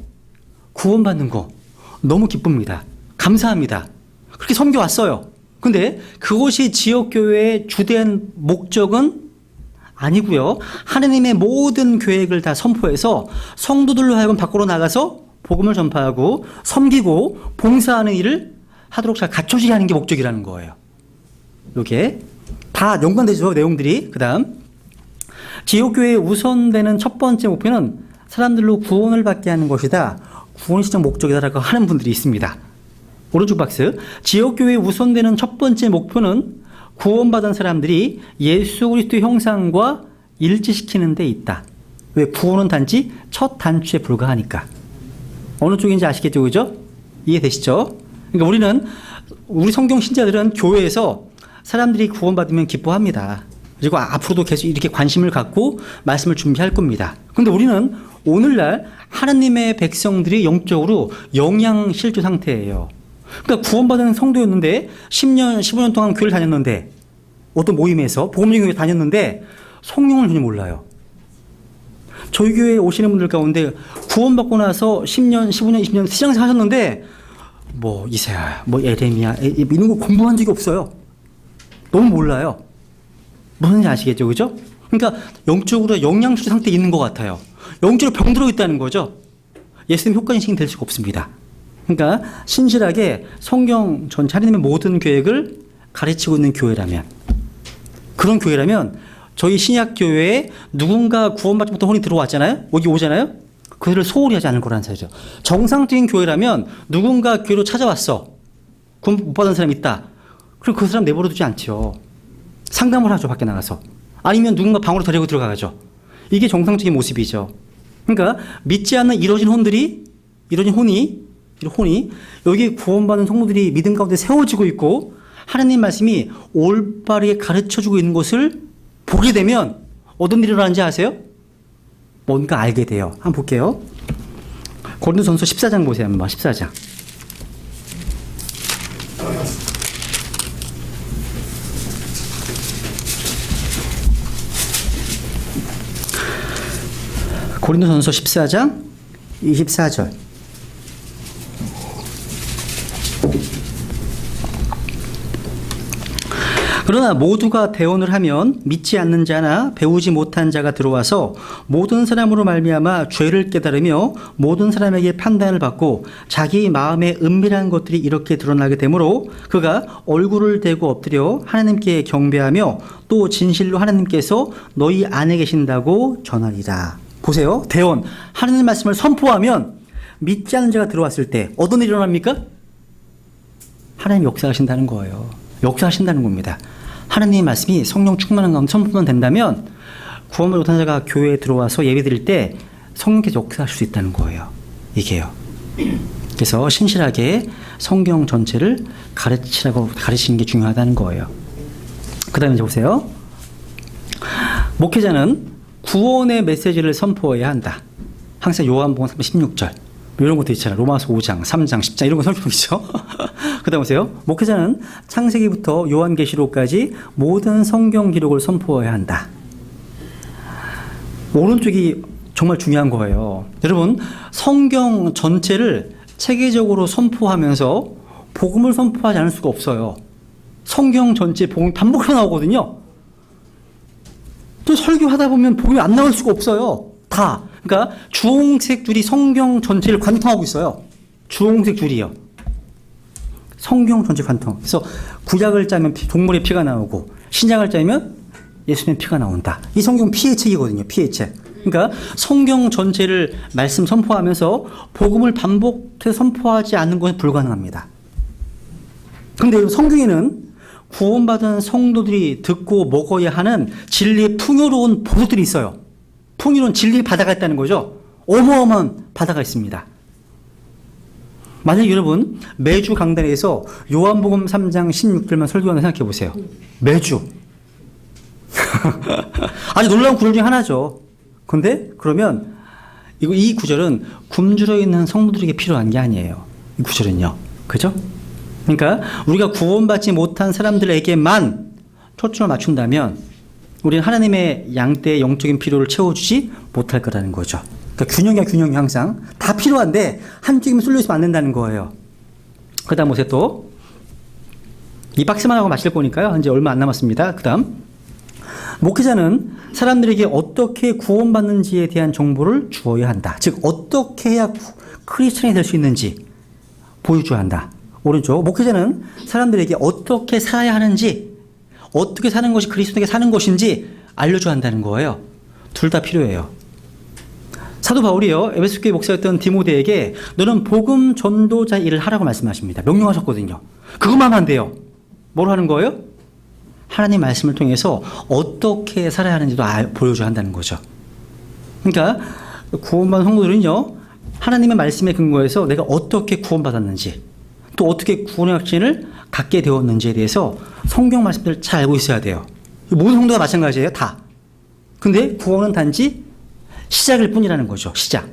구원받는 거 너무 기쁩니다. 감사합니다. 그렇게 섬겨왔어요. 근데 그것이 지역교회의 주된 목적은 아니고요. 하나님의 모든 계획을 다 선포해서 성도들로 하여금 밖으로 나가서 복음을 전파하고 섬기고 봉사하는 일을 하도록 잘 갖춰지게 하는 게 목적이라는 거예요. 이게 다 연관되죠, 내용들이. 그 다음, 지역교회의 우선되는 첫 번째 목표는 사람들로 구원을 받게 하는 것이다. 구원 시적 목적이다라고 하는 분들이 있습니다. 오른쪽 박스. 지역교회의 우선되는 첫 번째 목표는 구원받은 사람들이 예수 그리스도의 형상과 일치시키는 데 있다. 왜? 구원은 단지 첫 단추에 불과하니까. 어느 쪽인지 아시겠죠, 그죠? 이해되시죠? 그러니까 우리 성경 신자들은 교회에서 사람들이 구원받으면 기뻐합니다. 그리고 앞으로도 계속 이렇게 관심을 갖고 말씀을 준비할 겁니다. 그런데 우리는 오늘날 하나님의 백성들이 영적으로 영양실조 상태예요. 그러니까 구원받은 성도였는데 10년, 15년 동안 교회를 다녔는데 어떤 모임에서 복음적인 교회 다녔는데 성령을 전혀 몰라요. 저희 교회에 오시는 분들 가운데 구원받고 나서 10년, 15년, 20년 시장에서 하셨는데 이사야, 에레미야 이런 거 공부한 적이 없어요. 너무 몰라요. 무슨지 아시겠죠, 그죠? 그러니까 영적으로 영양실조 상태에 있는 것 같아요. 영적으로 병들어 있다는 거죠. 예수님 효과인식이 될 수가 없습니다. 그러니까 신실하게 성경 전체 하나님의 모든 계획을 가르치고 있는 교회라면, 그런 교회라면 저희 신약교회에 누군가 구원받지 못한 혼이 들어왔잖아요. 여기 오잖아요. 그들을 소홀히 하지 않을 거라는 사실이죠. 정상적인 교회라면 누군가 교회로 찾아왔어. 구원 못 받은 사람이 있다. 그럼 그 사람 내버려 두지 않죠. 상담을 하죠, 밖에 나가서. 아니면 누군가 방으로 데리고 들어가죠. 이게 정상적인 모습이죠. 그러니까 믿지 않는 이뤄진 혼이 여기 구원받은 성도들이 믿음 가운데 세워지고 있고 하나님 말씀이 올바르게 가르쳐주고 있는 것을 보게 되면 어떤 일이 일어나는지 아세요? 뭔가 알게 돼요. 한번 볼게요. 고린도전서 14장 보세요. 한번 14장. 고린도전서 14장 24절. 그러나 모두가 대언을 하면 믿지 않는 자나 배우지 못한 자가 들어와서 모든 사람으로 말미암아 죄를 깨달으며 모든 사람에게 판단을 받고 자기 마음의 은밀한 것들이 이렇게 드러나게 되므로 그가 얼굴을 대고 엎드려 하나님께 경배하며 또 진실로 하나님께서 너희 안에 계신다고 전하리라. 보세요. 대언. 하나님 말씀을 선포하면 믿지 않는 자가 들어왔을 때 어떤 일이 일어납니까? 하나님 역사하신다는 거예요. 역사하신다는 겁니다. 하나님의 말씀이 성령 충만한 가운데 선포만 된다면 구원을 못한 자가 교회에 들어와서 예배드릴 때 성령께서 역사하실 수 있다는 거예요. 이게요. 그래서 신실하게 성경 전체를 가르치는 게 중요하다는 거예요. 그 다음에 이제 보세요. 목회자는 구원의 메시지를 선포해야 한다. 항상 요한복음 16절 이런 것도 있잖아요. 로마서 5장, 3장, 10장 이런 거 설명이죠. 그 다음 보세요. 목회자는 창세기부터 요한계시록까지 모든 성경 기록을 선포해야 한다. 오른쪽이 정말 중요한 거예요. 여러분, 성경 전체를 체계적으로 선포하면서 복음을 선포하지 않을 수가 없어요. 성경 전체 복음이 반복해서 나오거든요. 또 설교하다 보면 복음이 안 나올 수가 없어요. 다. 그러니까 주홍색 줄이 성경 전체를 관통하고 있어요. 주홍색 줄이요. 성경 전체 관통. 그래서 구약을 짜면 동물의 피가 나오고 신약을 짜면 예수님의 피가 나온다. 이 성경 피의 책이거든요. 피의 책. 그러니까 성경 전체를 말씀 선포하면서 복음을 반복해서 선포하지 않는 것은 불가능합니다. 그런데 성경에는 구원받은 성도들이 듣고 먹어야 하는 진리의 풍요로운 보석들이 있어요. 풍요로운 진리의 바다가 있다는 거죠. 어마어마한 바다가 있습니다. 만약 여러분 매주 강단에서 요한복음 3장 16절만 설교하는 생각해 보세요. 매주. 아주 놀라운 구절 중에 하나죠. 근데 그러면 이 구절은 굶주려 있는 성도들에게 필요한 게 아니에요. 이 구절은요. 그죠? 그러니까 우리가 구원받지 못한 사람들에게만 초점을 맞춘다면 우리는 하나님의 양떼의 영적인 필요를 채워주지 못할 거라는 거죠. 그러니까 균형이 항상 다 필요한데 한쪽이면 쏠려 있으면 안 된다는 거예요. 그 다음 보세요. 또 이 박스만 하고 마칠 거니까요. 이제 얼마 안 남았습니다. 그 다음 목회자는 사람들에게 어떻게 구원받는지에 대한 정보를 주어야 한다. 즉 어떻게 해야 크리스천이 될 수 있는지 보여줘야 한다. 오른쪽 목회자는 사람들에게 어떻게 살아야 하는지 어떻게 사는 것이 그리스도에게 사는 것인지 알려줘야 한다는 거예요. 둘 다 필요해요. 사도 바울이요 에베소 교회 목사였던 디모데에게 너는 복음 전도자 일을 하라고 말씀하십니다. 명령하셨거든요. 그것만 하면 안 돼요. 뭘 하는 거예요? 하나님 말씀을 통해서 어떻게 살아야 하는지도 보여줘야 한다는 거죠. 그러니까 구원받은 성도들은요 하나님의 말씀에 근거해서 내가 어떻게 구원받았는지 또 어떻게 구원의 확신을 갖게 되었는지에 대해서 성경 말씀들을 잘 알고 있어야 돼요. 모든 성도가 마찬가지예요. 다. 근데 구원은 단지 시작일 뿐이라는 거죠. 시작.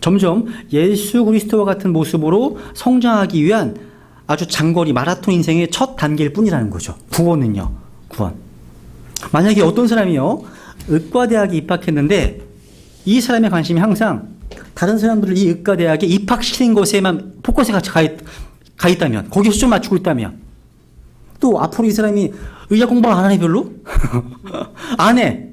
점점 예수 그리스도와 같은 모습으로 성장하기 위한 아주 장거리 마라톤 인생의 첫 단계일 뿐이라는 거죠. 구원은요. 구원. 만약에 어떤 사람이요 의과대학에 입학했는데 이 사람의 관심이 항상 다른 사람들을 이 의과대학에 입학시키는 것에만 포커스에 같이 가 있다면 거기에 초점 맞추고 있다면 또 앞으로 이 사람이 의학 공부 안 하네 별로? 안 해.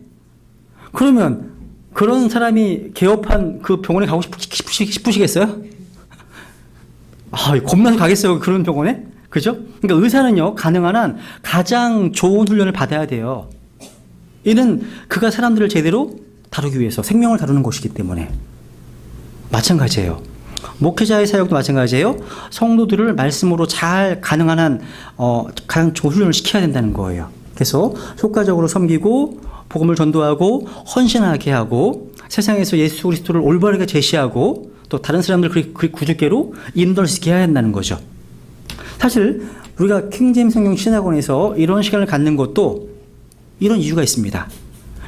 그러면 그런 사람이 개업한 그 병원에 가고 싶으시겠어요? 겁나서 가겠어요 그런 병원에? 그죠? 그러니까 의사는요 가능한 한 가장 좋은 훈련을 받아야 돼요. 이는 그가 사람들을 제대로 다루기 위해서 생명을 다루는 것이기 때문에. 마찬가지예요. 목회자의 사역도 마찬가지예요. 성도들을 말씀으로 잘 가능한 한 가장 좋은 훈련을 시켜야 된다는 거예요. 그래서 효과적으로 섬기고 복음을 전도하고 헌신하게 하고 세상에서 예수 그리스도를 올바르게 제시하고 또 다른 사람들 그 구주께로 인도를 시게 해야 한다는 거죠. 사실 우리가 킹제임스 성경 신학원에서 이런 시간을 갖는 것도 이런 이유가 있습니다.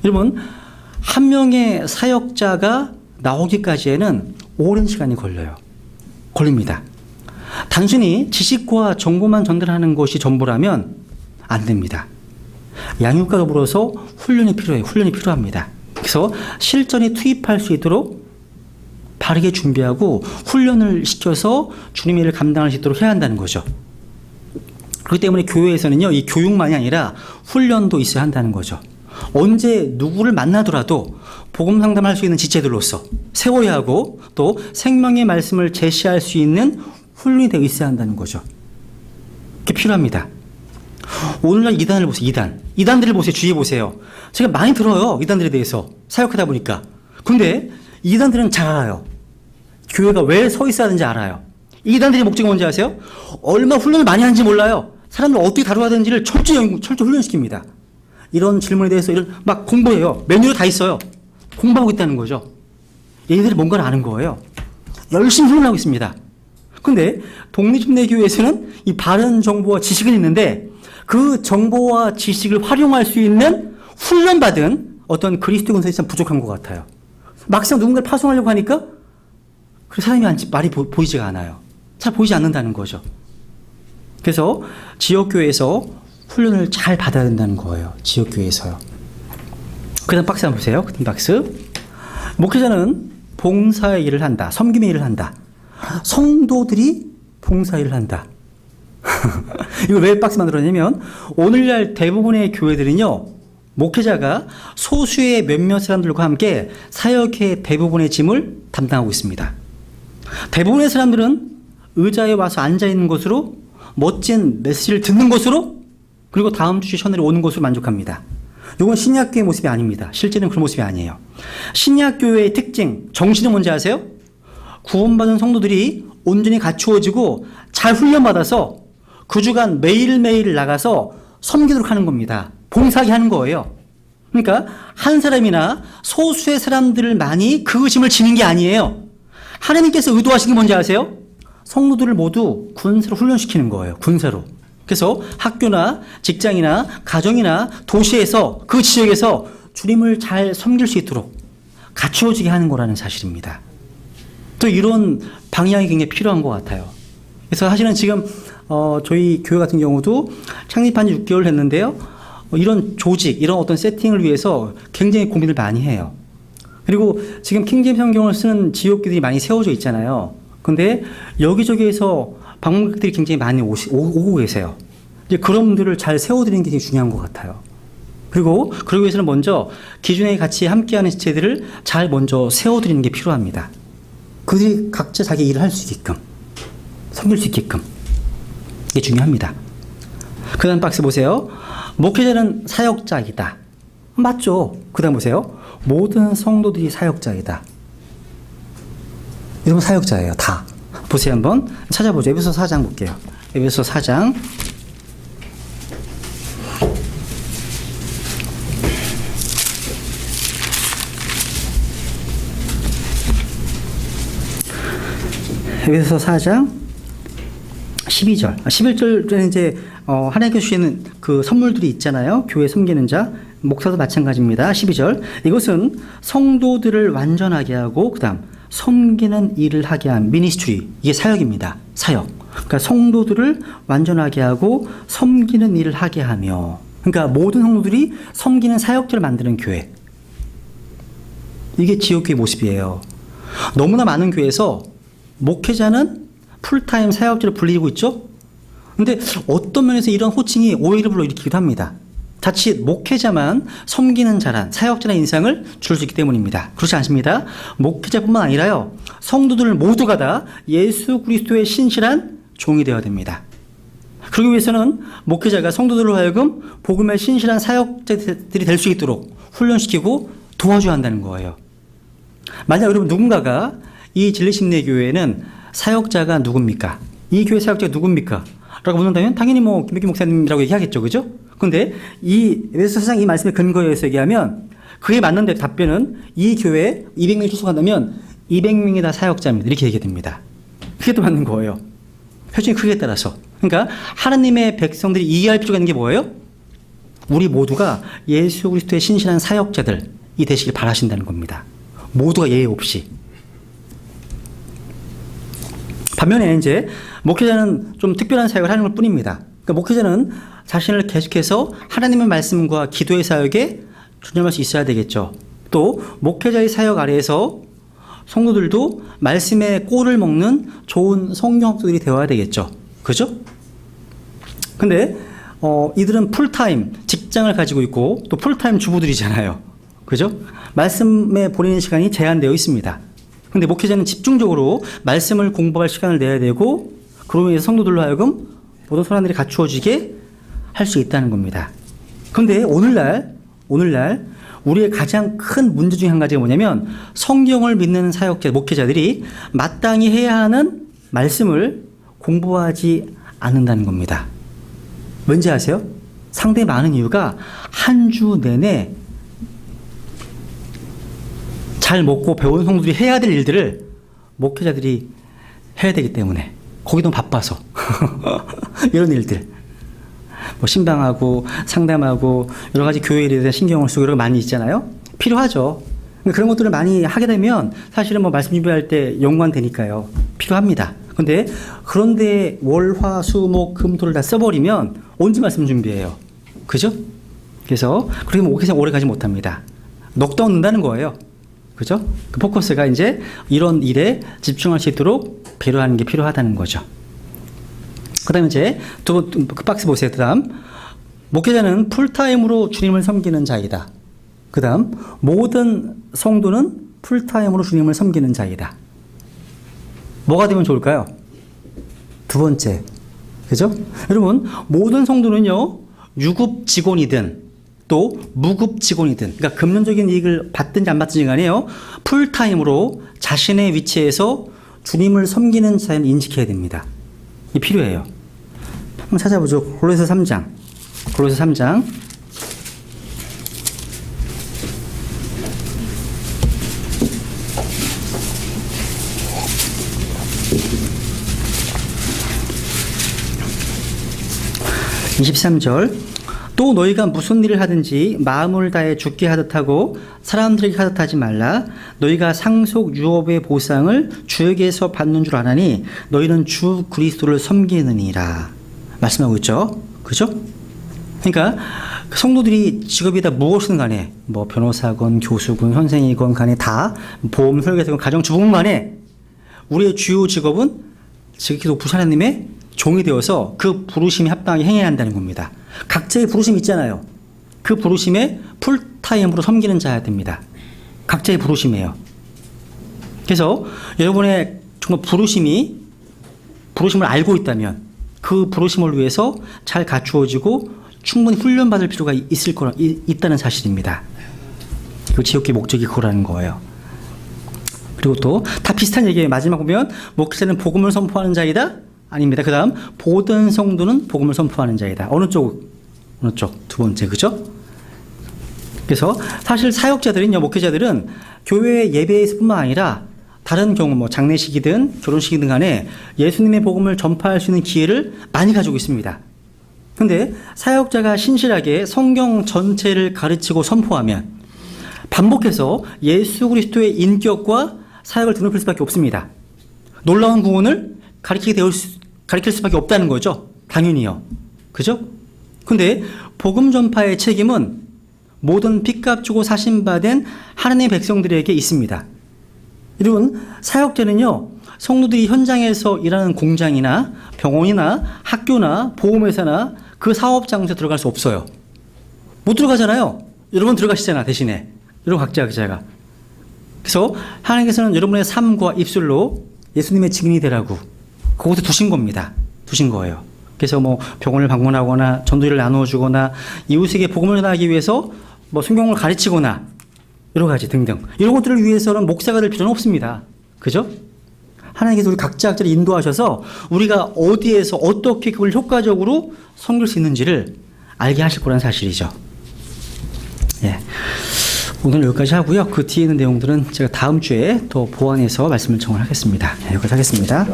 여러분 한 명의 사역자가 나오기까지에는 오랜 시간이 걸립니다. 단순히 지식과 정보만 전달하는 것이 전부라면 안 됩니다. 양육과 더불어서 훈련이 필요합니다. 그래서 실전에 투입할 수 있도록 바르게 준비하고 훈련을 시켜서 주님의 일을 감당할 수 있도록 해야 한다는 거죠. 그렇기 때문에 교회에서는요, 이 교육만이 아니라 훈련도 있어야 한다는 거죠. 언제 누구를 만나더라도 복음 상담할 수 있는 지체들로서 세워야 하고 또 생명의 말씀을 제시할 수 있는 훈련이 되어 있어야 한다는 거죠. 그게 필요합니다. 오늘날 이단을 보세요. 이단들을 보세요. 주위에 보세요. 제가 많이 들어요. 이단들에 대해서 사역하다 보니까. 근데 이단들은 잘 알아요. 교회가 왜 서 있어야 하는지 알아요. 이단들의 목적이 뭔지 아세요? 얼마 훈련을 많이 하는지 몰라요. 사람들 어떻게 다뤄야 되는지를 철저히 훈련시킵니다. 이런 질문에 대해서 막 공부해요. 메뉴로 다 있어요. 공부하고 있다는 거죠. 얘네들이 뭔가를 아는 거예요. 열심히 훈련하고 있습니다. 근데 독립침례교회에서는 이 바른 정보와 지식은 있는데 그 정보와 지식을 활용할 수 있는 훈련받은 어떤 그리스도 군사들이 참 부족한 것 같아요. 막상 누군가를 파송하려고 하니까 그 사람이 말이 보이지가 않아요. 잘 보이지 않는다는 거죠. 그래서 지역교회에서 훈련을 잘 받아야 된다는 거예요. 지역교회에서요. 그 다음 박스 한번 보세요. 그 다음 박스. 목회자는 봉사의 일을 한다. 섬김의 일을 한다. 성도들이 봉사 일을 한다. 이거 왜 박스 만들었냐면 오늘날 대부분의 교회들은요, 목회자가 소수의 몇몇 사람들과 함께 사역의 대부분의 짐을 담당하고 있습니다. 대부분의 사람들은 의자에 와서 앉아있는 것으로 멋진 메시지를 듣는 것으로 그리고 다음 주 세션을 오는 것으로 만족합니다. 이건 신약교회의 모습이 아닙니다. 실제는 그런 모습이 아니에요. 신약교회의 특징, 정신은 뭔지 아세요? 구원받은 성도들이 온전히 갖추어지고 잘 훈련받아서 그 주간 매일매일 나가서 섬기도록 하는 겁니다. 봉사하게 하는 거예요. 그러니까 한 사람이나 소수의 사람들을 많이 그 짐을 지는 게 아니에요. 하나님께서 의도하신 게 뭔지 아세요? 성도들을 모두 군사로 훈련시키는 거예요. 군사로. 그래서 학교나 직장이나 가정이나 도시에서 그 지역에서 주님을 잘 섬길 수 있도록 갖추어지게 하는 거라는 사실입니다. 또 이런 방향이 굉장히 필요한 것 같아요. 그래서 사실은 지금 저희 교회 같은 경우도 창립한 지 6개월 됐는데요. 이런 조직, 이런 어떤 세팅을 위해서 굉장히 고민을 많이 해요. 그리고 지금 킹제임스 성경을 쓰는 지역들이 많이 세워져 있잖아요. 근데 여기저기에서 방문객들이 굉장히 많이 오고 계세요. 이제 그런 분들을 잘 세워드리는 게 되게 중요한 것 같아요. 그리고 그러기 위해서는 먼저 기존에 같이 함께하는 지체들을 잘 먼저 세워드리는 게 필요합니다. 그들이 각자 자기 일을 할 수 있게끔, 섬길 수 있게끔. 이게 중요합니다. 그 다음 박스 보세요. 목회자는 사역자이다. 맞죠? 그 다음 보세요. 모든 성도들이 사역자이다. 이러면 사역자예요. 다. 보세요. 한번 찾아보죠. 에베소 4장 볼게요. 에베소 4장. 에베소 4장 12절. 11절에는 이제 하나님께서 주시는 그 선물들이 있잖아요. 교회 섬기는 자. 목사도 마찬가지입니다. 12절. 이것은 성도들을 완전하게 하고 그다음 섬기는 일을 하게 한 미니스트리. 이게 사역입니다. 사역. 그러니까 성도들을 완전하게 하고 섬기는 일을 하게 하며. 그러니까 모든 성도들이 섬기는 사역자를 만드는 교회. 이게 지역교회 모습이에요. 너무나 많은 교회에서 목회자는 풀타임 사역자로 불리고 있죠. 근데 어떤 면에서 이런 호칭이 오해를 불러일으키기도 합니다. 자칫 목회자만 섬기는 자란 사역자라는 인상을 줄 수 있기 때문입니다. 그렇지 않습니다. 목회자뿐만 아니라요, 성도들 모두가 다 예수 그리스도의 신실한 종이 되어야 됩니다. 그러기 위해서는 목회자가 성도들로 하여금 복음의 신실한 사역자들이 될 수 있도록 훈련시키고 도와줘야 한다는 거예요. 만약 여러분 누군가가 이 진리심리교회에는 사역자가 누굽니까? 이 교회 사역자가 누굽니까? 라고 묻는다면 당연히 김백기 목사님이라고 얘기하겠죠. 그죠? 근데 이 에베소 4장 이 말씀에 근거해서 얘기하면 그에 맞는 답변은 이 교회에 200명이 출석한다면 200명이 다 사역자입니다. 이렇게 얘기가 됩니다. 그게 또 맞는 거예요. 표준의 크기에 따라서. 그러니까 하나님의 백성들이 이해할 필요가 있는 게 뭐예요? 우리 모두가 예수 그리스도의 신실한 사역자들이 되시길 바라신다는 겁니다. 모두가 예외 없이. 반면에 이제 목회자는 좀 특별한 사역을 하는 것 뿐입니다. 그러니까 목회자는 자신을 계속해서 하나님의 말씀과 기도의 사역에 전념할 수 있어야 되겠죠. 또 목회자의 사역 아래에서 성도들도 말씀의 꼴을 먹는 좋은 성경 학도들이 되어야 되겠죠. 그죠? 근데 이들은 풀타임 직장을 가지고 있고 또 풀타임 주부들이잖아요. 그죠? 말씀에 보내는 시간이 제한되어 있습니다. 근데 목회자는 집중적으로 말씀을 공부할 시간을 내야 되고 그로 인해서 성도들로 하여금 모든 선한들이 갖추어지게 할 수 있다는 겁니다. 그런데 오늘날 우리의 가장 큰 문제 중에 한 가지가 뭐냐면 성경을 믿는 사역자, 목회자들이 마땅히 해야 하는 말씀을 공부하지 않는다는 겁니다. 왠지 아세요? 상당히 많은 이유가 한 주 내내 잘 먹고 배운 성도들이 해야 될 일들을 목회자들이 해야 되기 때문에 거기 너무 바빠서 이런 일들 뭐 신방하고 상담하고 여러 가지 교회 일에 대한 신경을 쓰고 이런 거 많이 있잖아요. 필요하죠. 그런 것들을 많이 하게 되면 사실은 뭐 말씀 준비할 때 연관되니까요. 필요합니다. 그런데 월, 화, 수, 목, 금, 토를 다 써버리면 언제 말씀 준비해요? 그죠? 그래서 그렇게 목회자 오래 가지 못합니다. 넋도 없는다는 거예요. 그죠? 그 포커스가 이제 이런 일에 집중할 수 있도록 배려하는 게 필요하다는 거죠. 그 다음에 이제 그 박스 보세요. 그 다음, 목회자는 풀타임으로 주님을 섬기는 자이다. 그 다음, 모든 성도는 풀타임으로 주님을 섬기는 자이다. 뭐가 되면 좋을까요? 두 번째. 그죠? 여러분, 모든 성도는요, 유급 직원이든 또 무급 직원이든, 그러니까 금전적인 이익을 받든지 안 받든지 간에요, 풀타임으로 자신의 위치에서 주님을 섬기는 자를 인식해야 됩니다. 이게 필요해요. 한번 찾아보죠. 골로새 3장. 골로새 3장. (23절) 또 너희가 무슨 일을 하든지 마음을 다해 죽게 하듯 하고 사람들에게 하듯 하지 말라. 너희가 상속 유업의 보상을 주에게서 받는 줄 아나니 너희는 주 그리스도를 섬기느니라. 말씀하고 있죠. 그죠? 그러니까 성도들이 직업이 다 무엇이든 간에 뭐 변호사건, 교수건, 선생이건 간에 다 보험 설계사건, 가정주부건 간에 우리의 주요 직업은 지극히 높으신 하나님의 종이 되어서 그 부르심에 합당하게 행해야 한다는 겁니다. 각자의 부르심이 있잖아요. 그 부르심에 풀타임으로 섬기는 자야 됩니다. 각자의 부르심이에요. 그래서 여러분의 정말 부르심을 알고 있다면 그 부르심을 위해서 잘 갖추어지고 충분히 훈련받을 필요가 있다는 사실입니다. 그 지옥의 목적이 그거라는 거예요. 그리고 또 다 비슷한 얘기예요. 마지막 보면 목회자는 복음을 선포하는 자이다? 아닙니다. 그 다음 모든 성도는 복음을 선포하는 자이다. 어느 쪽? 두 번째. 그죠? 그래서 사실 사역자들은요, 목회자들은 교회 예배에서뿐만 아니라 다른 경우 뭐 장례식이든 결혼식이든 간에 예수님의 복음을 전파할 수 있는 기회를 많이 가지고 있습니다. 그런데 사역자가 신실하게 성경 전체를 가르치고 선포하면 반복해서 예수 그리스도의 인격과 사역을 드높일 수밖에 없습니다. 놀라운 구원을 가르칠 수밖에 없다는 거죠. 당연히요. 그죠? 근데 복음 전파의 책임은 모든 핏값 주고 사신받은 하나님의 백성들에게 있습니다. 여러분, 사역자는요, 성도들이 현장에서 일하는 공장이나 병원이나 학교나 보험회사나 그 사업 장소에 들어갈 수 없어요. 못 들어가잖아요. 여러분 들어가시잖아, 대신에. 여러분 각자가. 그래서 하나님께서는 여러분의 삶과 입술로 예수님의 증인이 되라고 그곳에 두신 겁니다. 두신 거예요. 그래서 뭐 병원을 방문하거나 전도일을 나누어 주거나 이웃에게 복음을 전하기 위해서 뭐 성경을 가르치거나 여러 가지 등등. 이런 것들을 위해서는 목사가 될 필요는 없습니다. 그죠? 하나님께서 우리 각자를 인도하셔서 우리가 어디에서 어떻게 그걸 효과적으로 섬길 수 있는지를 알게 하실 거라는 사실이죠. 예. 오늘 여기까지 하고요. 그 뒤에 있는 내용들은 제가 다음 주에 더 보완해서 말씀을 정하겠습니다. 네, 여기까지 하겠습니다.